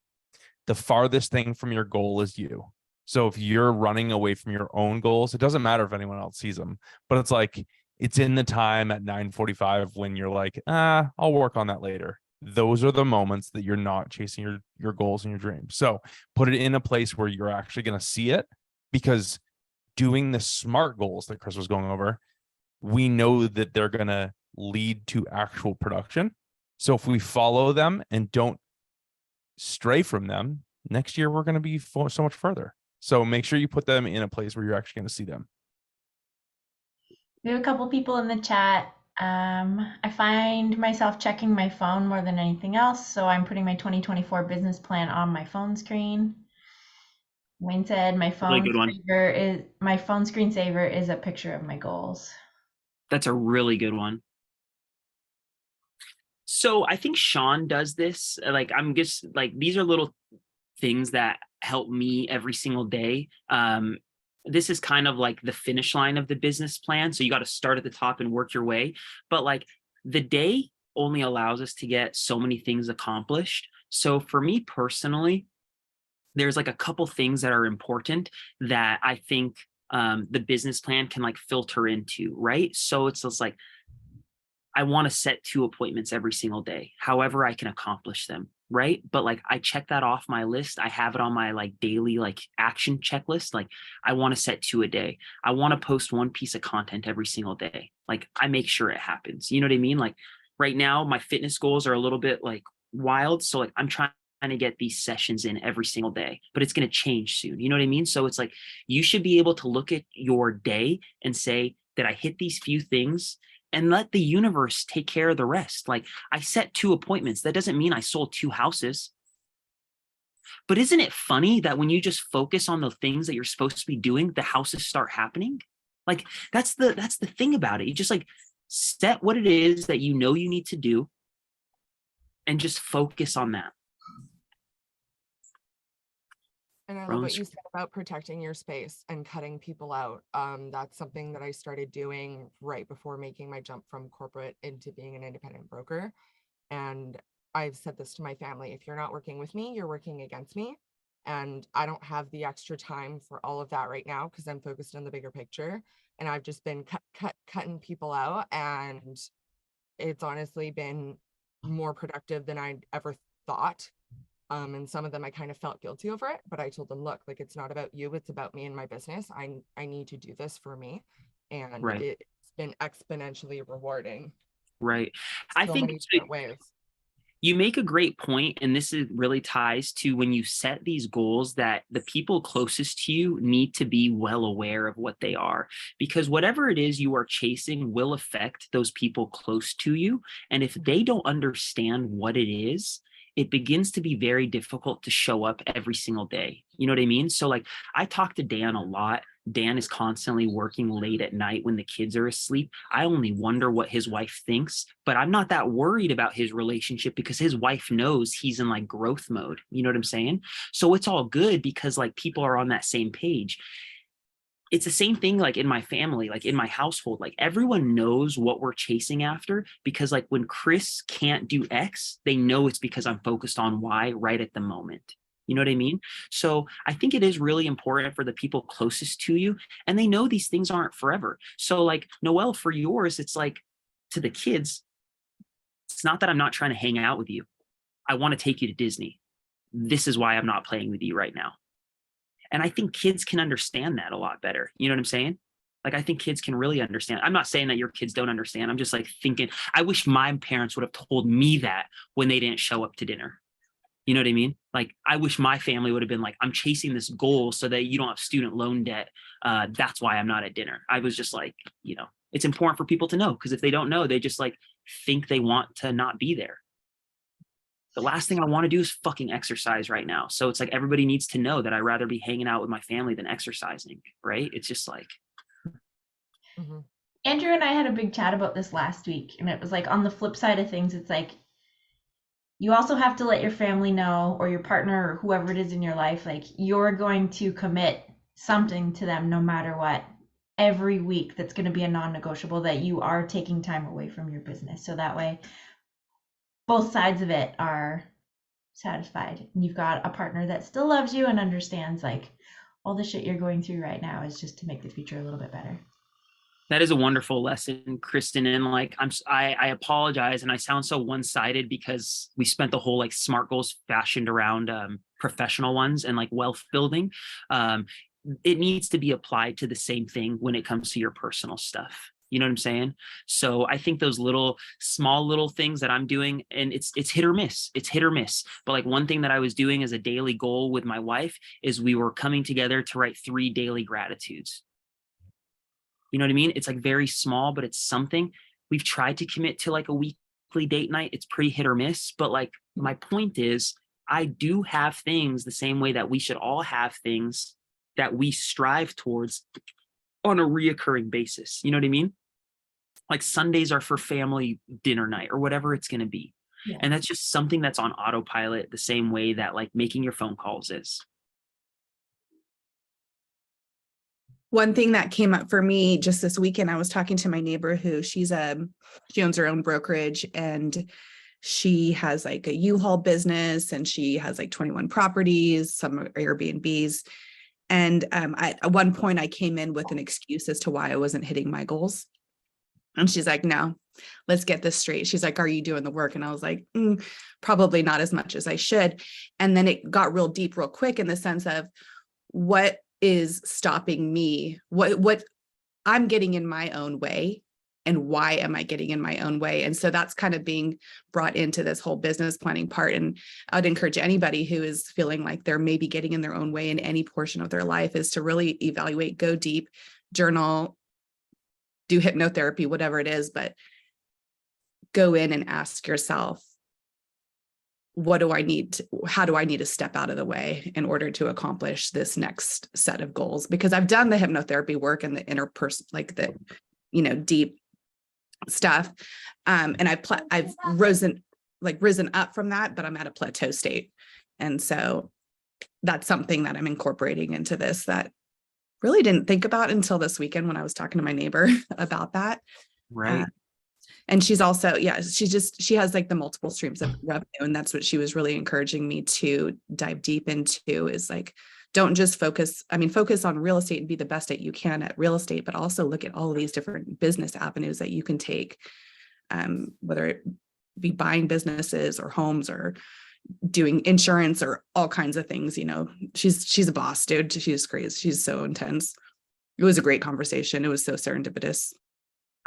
farthest thing from your goal is you. So if you're running away from your own goals, it doesn't matter if anyone else sees them, but it's like, it's in the time at 9:45 when you're like, I'll work on that later. Those are the moments that you're not chasing your goals and your dreams. So put it in a place where you're actually going to see it, because doing the SMART goals that Krys was going over, we know that they're going to lead to actual production. So if we follow them and don't stray from them, next year we're going to be so much further. So make sure you put them in a place where you're actually going to see them. We have a couple people in the chat. I find myself checking my phone more than anything else, so I'm putting my 2024 business plan on my phone screen. Wayne said my phone screensaver is a picture of my goals. That's a really good one. So I think Shawn does this. Like, I'm just like, these are little things that help me every single day. This is kind of like the finish line of the business plan. So you got to start at the top and work your way. But like, the day only allows us to get so many things accomplished. So for me personally, there's like a couple things that are important that I think the business plan can like filter into, right? So it's just like, I want to set 2 appointments every single day, however I can accomplish them, right? But like, I check that off my list. I have it on my like daily like action checklist. Like, I want to set 2 a day. I want to post 1 piece of content every single day. Like, I make sure it happens. You know what I mean? Like, right now my fitness goals are a little bit like wild. So like, I'm trying to get these sessions in every single day, but it's going to change soon. You know what I mean? So it's like, you should be able to look at your day and say that I hit these few things and let the universe take care of the rest. Like, I set 2 appointments. That doesn't mean I sold 2 houses. But isn't it funny that when you just focus on the things that you're supposed to be doing, the houses start happening? Like, that's the thing about it. You just like set what it is that you know you need to do and just focus on that. And I love what you said about protecting your space and cutting people out. That's something that I started doing right before making my jump from corporate into being an independent broker. And I've said this to my family: if you're not working with me, you're working against me. And I don't have the extra time for all of that right now because I'm focused on the bigger picture. And I've just been cutting people out. And it's honestly been more productive than I ever thought. And some of them I kind of felt guilty over it, but I told them, look, like, it's not about you, it's about me and my business. I need to do this for me. And it's been exponentially rewarding. Right. I think ways. You make a great point, and this is really ties to when you set these goals that the people closest to you need to be well aware of what they are, because whatever it is you are chasing will affect those people close to you. And if they don't understand what it is, it begins to be very difficult to show up every single day. You know what I mean? So like, I talk to Dan a lot. Dan is constantly working late at night when the kids are asleep. I only wonder what his wife thinks, but I'm not that worried about his relationship because his wife knows he's in like growth mode. You know what I'm saying? So it's all good because like people are on that same page. It's the same thing like in my family, like in my household, like everyone knows what we're chasing after, because like when Krys can't do X, they know it's because I'm focused on Y right at the moment. You know what I mean? So I think it is really important for the people closest to you, and they know these things aren't forever. So like, Noelle, for yours, it's like, to the kids, it's not that I'm not trying to hang out with you. I want to take you to Disney. This is why I'm not playing with you right now. And I think kids can understand that a lot better. You know what I'm saying? Like, I think kids can really understand. I'm not saying that your kids don't understand. I'm just like thinking, I wish my parents would have told me that when they didn't show up to dinner. You know what I mean? Like, I wish my family would have been like, I'm chasing this goal so that you don't have student loan debt. That's why I'm not at dinner. I was just like, it's important for people to know, because if they don't know, they just like think they want to not be there. The last thing I want to do is fucking exercise right now. So it's like, everybody needs to know that I'd rather be hanging out with my family than exercising, right? It's just like, Andrew and I had a big chat about this last week, and it was like, on the flip side of things, it's like, you also have to let your family know, or your partner, or whoever it is in your life, like, you're going to commit something to them no matter what every week. That's going to be a non-negotiable, that you are taking time away from your business. So that way both sides of it are satisfied, and you've got a partner that still loves you and understands like all the shit you're going through right now is just to make the future a little bit better. that is a wonderful lesson, Kristen. And like, I apologize, and I sound so one-sided because we spent the whole like SMART goals fashioned around professional ones and like wealth building. It needs to be applied to the same thing when it comes to your personal stuff. You know what I'm saying? So I think those small little things that I'm doing, and it's hit or miss. It's hit or miss. But like, one thing that I was doing as a daily goal with my wife is we were coming together to write 3 daily gratitudes. You know what I mean? It's like very small, but it's something. We've tried to commit to like a weekly date night. It's pretty hit or miss. But like, my point is, I do have things the same way that we should all have things that we strive towards on a reoccurring basis. You know what I mean? Like, Sundays are for family dinner night or whatever it's going to be. Yeah. And that's just something that's on autopilot, the same way that like making your phone calls is. One thing that came up for me just this weekend, I was talking to my neighbor who she owns her own brokerage, and she has like a U-Haul business, and she has like 21 properties, some are Airbnbs. And at one point I came in with an excuse as to why I wasn't hitting my goals. And she's like, no, let's get this straight. She's like, are you doing the work? And I was like, probably not as much as I should. And then it got real deep real quick, in the sense of what is stopping me, what I'm getting in my own way, and why am I getting in my own way? And so that's kind of being brought into this whole business planning part. And I'd encourage anybody who is feeling like they're maybe getting in their own way in any portion of their life is to really evaluate, go deep, journal, do hypnotherapy, whatever it is, but go in and ask yourself, what do I need how do I need to step out of the way in order to accomplish this next set of goals? Because I've done the hypnotherapy work and the interpersonal, like the, deep stuff. And I've risen up from that, but I'm at a plateau state. And so that's something that I'm incorporating into this that really didn't think about until this weekend when I was talking to my neighbor about that. Right. And she's also, she has like the multiple streams of revenue. And that's what she was really encouraging me to dive deep into, is like, don't just focus on real estate and be the best that you can at real estate, but also look at all of these different business avenues that you can take, whether it be buying businesses or homes or doing insurance or all kinds of things. She's a boss, dude. She's crazy. She's so intense. It was a great conversation. It was so serendipitous.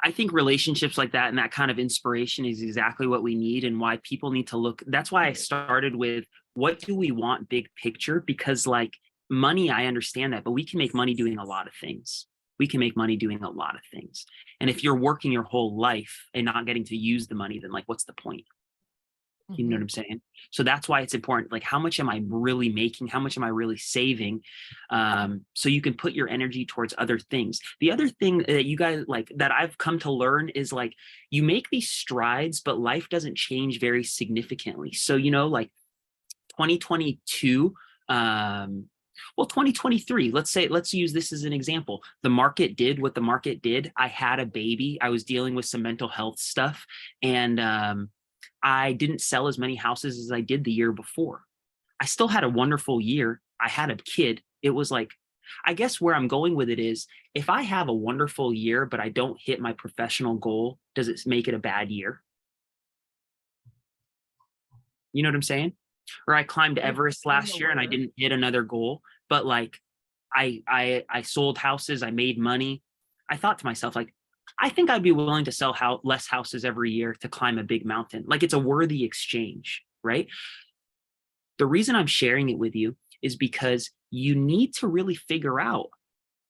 I think relationships like that and that kind of inspiration is exactly what we need, and why people need to look. That's why I started with, what do we want big picture? Because like, money, I understand that, but we can make money doing a lot of things. And if you're working your whole life and not getting to use the money, then like, what's the point? You know what I'm saying? So that's why it's important. Like, how much am I really making? How much am I really saving? So you can put your energy towards other things. The other thing that you guys like, that I've come to learn, is like, you make these strides, but life doesn't change very significantly. So, like 2022, 2023, let's use this as an example. The market did what the market did. I had a baby. I was dealing with some mental health stuff, and I didn't sell as many houses as I did the year before. I still had a wonderful year. I had a kid. It was like, I guess where I'm going with it is, if I have a wonderful year, but I don't hit my professional goal, does it make it a bad year? You know what I'm saying? Or I climbed Everest last year and I didn't hit another goal, but like, I sold houses, I made money. I thought to myself, like, I think I'd be willing to sell less houses every year to climb a big mountain. Like, it's a worthy exchange, right? The reason I'm sharing it with you is because you need to really figure out,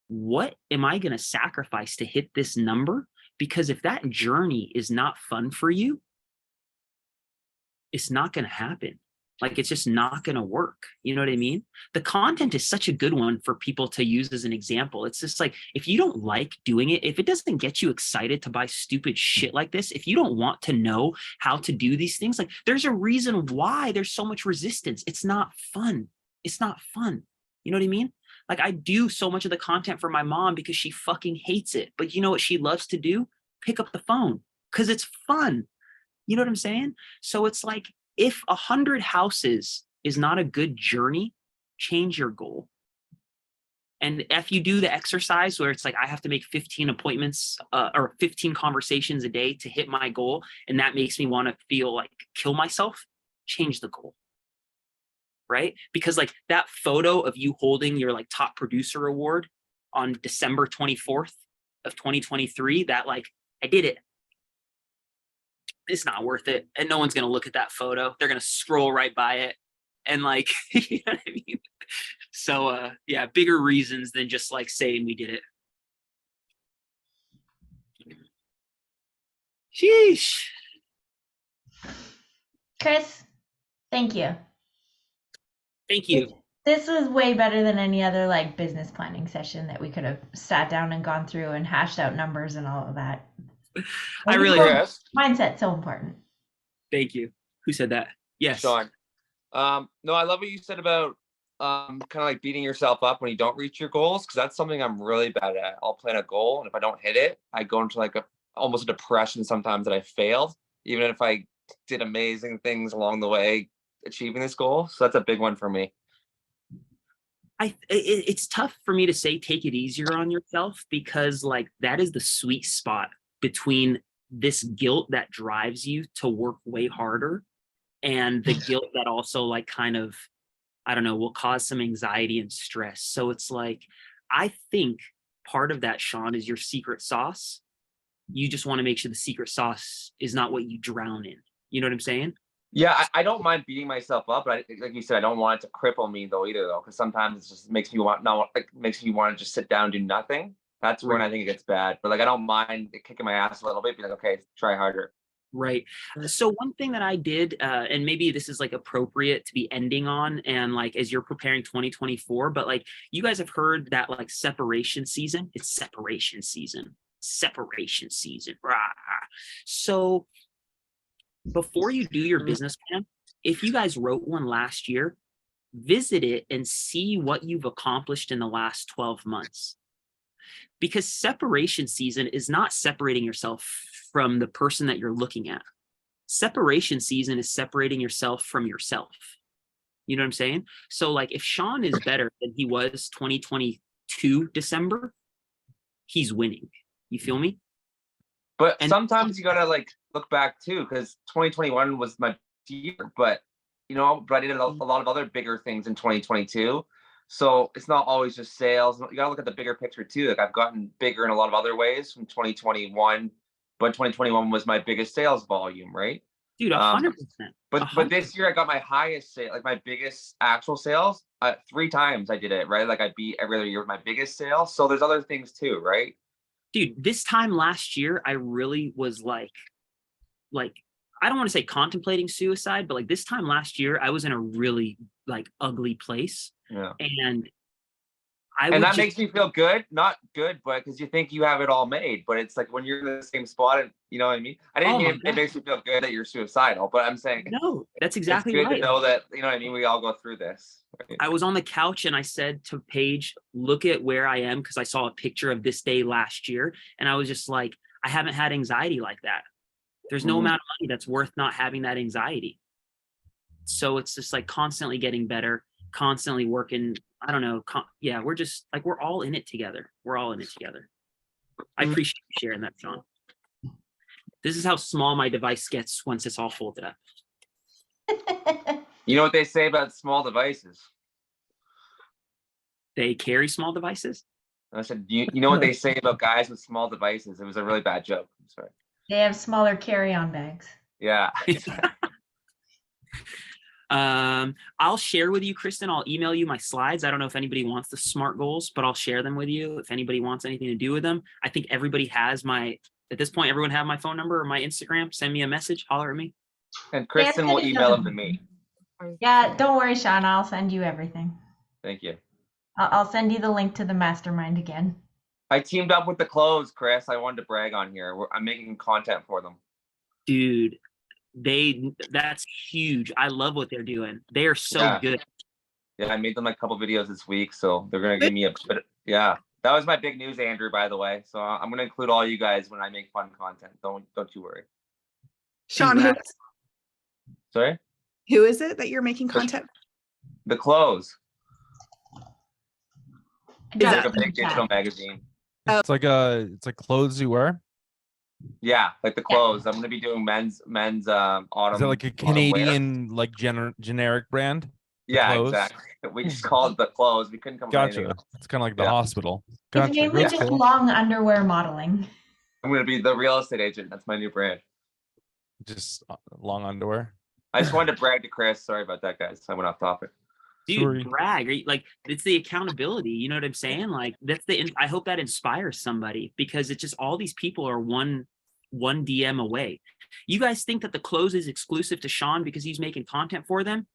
what am I going to sacrifice to hit this number? Because if that journey is not fun for you, it's not going to happen. Like, it's just not going to work. You know what I mean? The content is such a good one for people to use as an example. It's just like, if you don't like doing it, if it doesn't get you excited to buy stupid shit like this, if you don't want to know how to do these things, like, there's a reason why there's so much resistance. It's not fun. It's not fun. You know what I mean? Like, I do so much of the content for my mom because she fucking hates it. But you know what she loves to do? Pick up the phone, because it's fun. You know what I'm saying? So it's like, if 100 houses is not a good journey, change your goal. And if you do the exercise where it's like, I have to make 15 appointments or 15 conversations a day to hit my goal, and that makes me want to feel like kill myself, change the goal. Right? Because like that photo of you holding your like top producer award on December 24th of 2023, that like, I did it. It's not worth it. And no one's going to look at that photo. They're going to scroll right by it. And like, you know what I mean? So yeah, bigger reasons than just like saying we did it. Sheesh. Krys, thank you. Thank you. This was way better than any other like business planning session that we could have sat down and gone through and hashed out numbers and all of that. I really Yes. Mindset's so important. Thank you. Who said that? Yes. Shawn. No, I love what you said about kind of like beating yourself up when you don't reach your goals, because that's something I'm really bad at. I'll plan a goal, and if I don't hit it, I go into like almost a depression sometimes that I failed, even if I did amazing things along the way achieving this goal. So that's a big one for me. It's tough for me to say take it easier on yourself, because like that is the sweet spot between this guilt that drives you to work way harder and the guilt that also like kind of, I don't know, will cause some anxiety and stress. So it's like, I think part of that, Shawn, is your secret sauce. You just want to make sure the secret sauce is not what you drown in. You know what I'm saying? Yeah, I don't mind beating myself up, but like you said, I don't want it to cripple me though either, though, because sometimes it just makes me want to just sit down and do nothing. That's when I think it gets bad. But like, I don't mind it kicking my ass a little bit. Be like, okay, try harder. Right. So one thing that I did, and maybe this is like appropriate to be ending on, and like as you're preparing 2024, but like you guys have heard that like separation season. It's separation season. Separation season. Rah. So before you do your business plan, if you guys wrote one last year, visit it and see what you've accomplished in the last 12 months. Because separation season is not separating yourself from the person that you're looking at. Separation season is separating yourself from yourself. You know what I'm saying? So like if Shawn is better than he was 2022 December, he's winning. You feel me? But sometimes you gotta like look back too, because 2021 was my year, but I did a lot of other bigger things in 2022. So it's not always just sales. You gotta look at the bigger picture too. Like I've gotten bigger in a lot of other ways from 2021, but 2021 was my biggest sales volume, right? Dude, 100%. But this year I got my highest sale, like my biggest actual sales. 3 times I did it, right? Like I beat every other year with my biggest sales. So there's other things too, right? Dude, this time last year, I really was like, I don't want to say contemplating suicide, but like this time last year, I was in a really like ugly place. Yeah. And that makes me feel good, not good, but because you think you have it all made, but it's like when you're in the same spot, and you know what I mean? I didn't mean it makes me feel good that you're suicidal, but I'm saying no, that's exactly it's good right. to know that, you know what I mean? We all go through this. Right? I was on the couch and I said to Paige, look at where I am, because I saw a picture of this day last year. And I was just like, I haven't had anxiety like that. There's no amount of money that's worth not having that anxiety. So it's just like constantly getting better, constantly working. I don't know. Yeah, we're just like, we're all in it together. We're all in it together. I appreciate you sharing that, Shawn. This is how small my device gets once it's all folded up. You know what they say about small devices? They carry small devices? And I said, you know what they say about guys with small devices? It was a really bad joke. I'm sorry. They have smaller carry-on bags. Yeah. I'll share with you, Kristen. I'll email you my slides. I don't know if anybody wants the SMART goals, but I'll share them with you if anybody wants anything to do with them. I think everybody has at this point, everyone have my phone number or my Instagram. Send me a message, holler at me. And Kristen will email them to me. Yeah, don't worry, Shawn. I'll send you everything. Thank you. I'll send you the link to the mastermind again. I teamed up with the clothes, Krys. I wanted to brag on here. I'm making content for them. Dude, that's huge. I love what they're doing. They are so good. Yeah, I made them a couple videos this week, so they're gonna give me a bit. Yeah, that was my big news, Andrew. By the way, so I'm gonna include all you guys when I make fun content. Don't you worry. Shawn, Sorry. who is it that you're making content? The clothes. Is It's that like a big digital magazine. It's like clothes you wear. Yeah, like the clothes. I'm gonna be doing men's autumn. Is that like a Canadian like generic brand? Yeah, clothes? exactly. We just called it the clothes. We couldn't come up with anything Gotcha. else. It's kind of like the hospital. It's Gotcha. mainly That's just cool. long underwear modeling. I'm gonna be the real estate agent. That's my new brand. Just long underwear. I just wanted to brag to Krys. Sorry about that, guys. I went off topic. Dude, Sorry. brag. Like, it's the accountability. You know what I'm saying? Like, I hope that inspires somebody, because it's just all these people are one DM away. You guys think that the clothes is exclusive to Shawn because he's making content for them?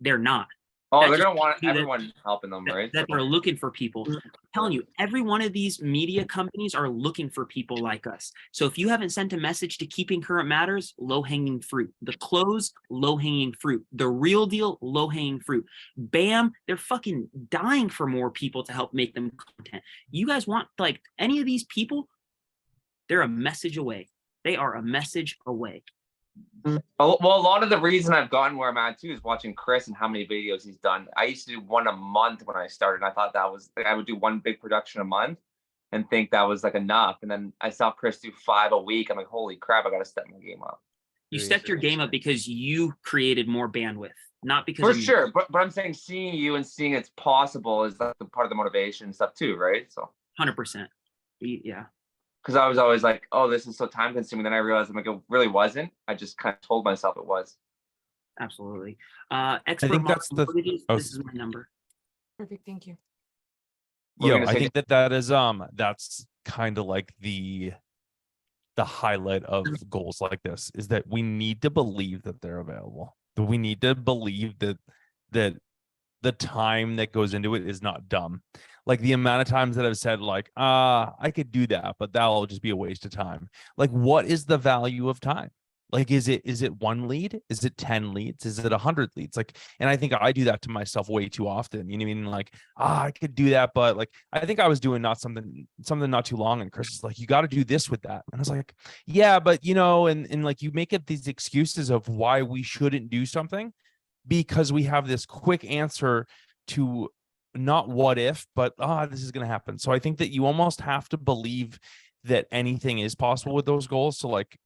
They're not. Oh, That they're just gonna want tells you that- everyone helping them, right? that they're looking for people. I'm telling you, every one of these media companies are looking for people like us. So if you haven't sent a message to Keeping Current Matters, low-hanging fruit. The clothes, low-hanging fruit. The Real Deal, low-hanging fruit. Bam, they're fucking dying for more people to help make them content. You guys want, like, any of these people, they're a message away. They are a message away. Well, a lot of the reason I've gotten where I'm at too is watching Krys and how many videos he's done. I used to do one a month when I started. And I thought that was like, I would do one big production a month and think that was like enough. And then I saw Krys do 5 a week. I'm like, holy crap, I got to step my game up. You stepped your game up because you created more bandwidth, not because For of sure. But I'm saying seeing you and seeing it's possible is like the part of the motivation and stuff too, right? So 100%. Yeah. Because I was always like, oh, this is so time consuming. Then I realized I'm like, it really wasn't. I just kind of told myself it was. Absolutely. I Expert think that's the. mortgages, Oh, this is my number. Perfect. Thank you. I think that is that's kind of like the highlight of goals like this, is that we need to believe that they're available. That we need to believe that the time that goes into it is not dumb. Like the amount of times that I've said like, I could do that, but that'll just be a waste of time. Like, what is the value of time? Like, is it 1 lead? Is it 10 leads? Is it 100 leads? Like, and I think I do that to myself way too often. You know what I mean? Like, I could do that, but like, I think I was doing something not too long, and Krys is like, you got to do this with that. And I was like, yeah, but and like you make it these excuses of why we shouldn't do something because we have this quick answer to not what if, but this is going to happen. So I think that you almost have to believe that anything is possible with those goals. So like,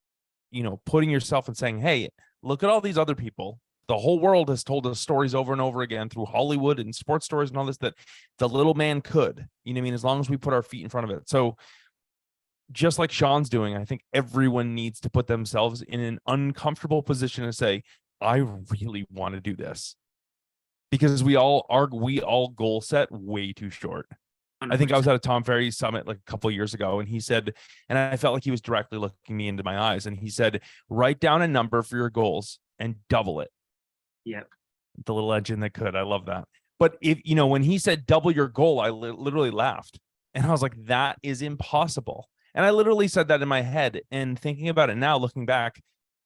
putting yourself and saying, hey, look at all these other people. The whole world has told us stories over and over again through Hollywood and sports stories and all this, that the little man could, as long as we put our feet in front of it. So just like Shawn's doing, I think everyone needs to put themselves in an uncomfortable position and say, I really want to do this. Because we all goal set way too short. 100%. I think I was at a Tom Ferry summit like a couple of years ago, and he said, and I felt like he was directly looking me into my eyes, and he said, write down a number for your goals and double it. Yep. The little engine that could. I love that. But if when he said double your goal, I literally laughed, and I was like, that is impossible. And I literally said that in my head, and thinking about it now, looking back,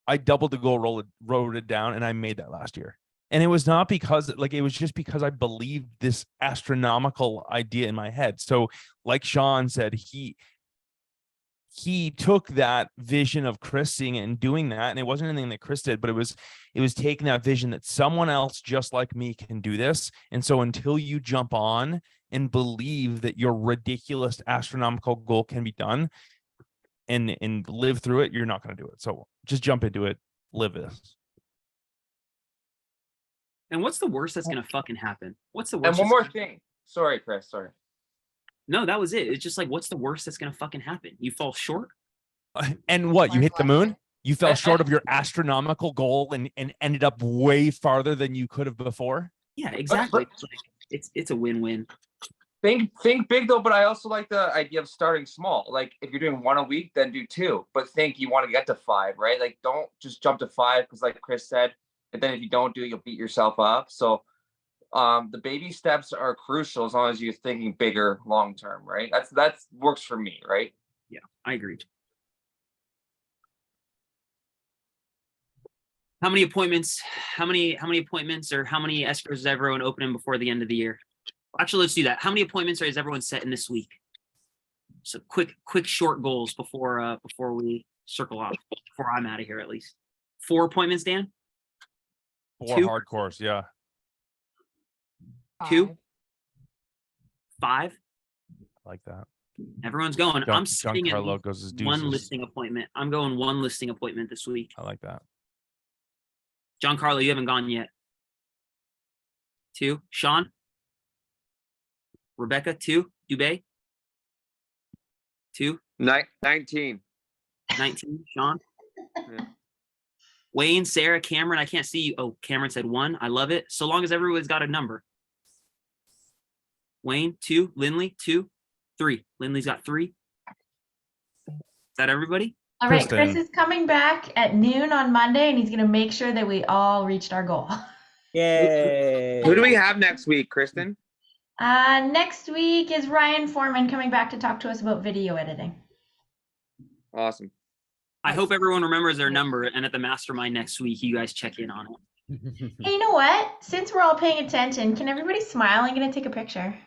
I doubled the goal, wrote it down, and I made that last year. And it was not because it was just because I believed this astronomical idea in my head. So like Shawn said, he took that vision of Krys seeing it and doing that. And it wasn't anything that Krys did, but it was taking that vision that someone else just like me can do this. And so until you jump on and believe that your ridiculous astronomical goal can be done and live through it, you're not going to do it. So just jump into it, live this. And what's the worst that's going to fucking happen? What's the worst? And one more thing. Sorry, Krys. Sorry. No, that was it. It's just like, what's the worst that's gonna fucking happen? You fall short. And what, you hit the moon? You fell short of your astronomical goal and ended up way farther than you could have before? Yeah, exactly. It's a win-win. Think big though, but I also like the idea of starting small. Like if you're doing 1 a week, then do 2. But think you want to get to 5, right? Like don't just jump to 5 because like Krys said, and then if you don't do it, you'll beat yourself up. So the baby steps are crucial as long as you're thinking bigger long term, right? That's works for me, right? Yeah, I agree. How many appointments? How many appointments or how many escrows is everyone opening before the end of the year? Actually, let's do that. How many appointments is everyone setting this week? So quick, short goals before we circle off. Before I'm out of here, at least 4 appointments. Dan. 4 2? hardcores, yeah. 2. 5. I like that. Everyone's going. I'm sitting at Giancarlo goes his one deuces. listing appointment. I'm going 1 listing appointment this week. I like that. Giancarlo, you haven't gone yet. 2. Shawn. Rebecca, 2. Dubé. 2. 19. 19. Shawn. Yeah. Wayne, Sarah, Cameron. I can't see you. Oh, Cameron said 1. I love it. So long as everyone's got a number. Wayne, 2. Lindley, 2. 3. Lindley's got 3. Is that everybody? All right, Kristen. Krys is coming back at noon on Monday, and he's going to make sure that we all reached our goal. Yay. Who do we have next week, Kristen? Next week is Ryan Foreman coming back to talk to us about video editing. Awesome. I hope everyone remembers their number, and at the mastermind next week, you guys check in on it. Hey, you know what? Since we're all paying attention, can everybody smile? I'm going to take a picture.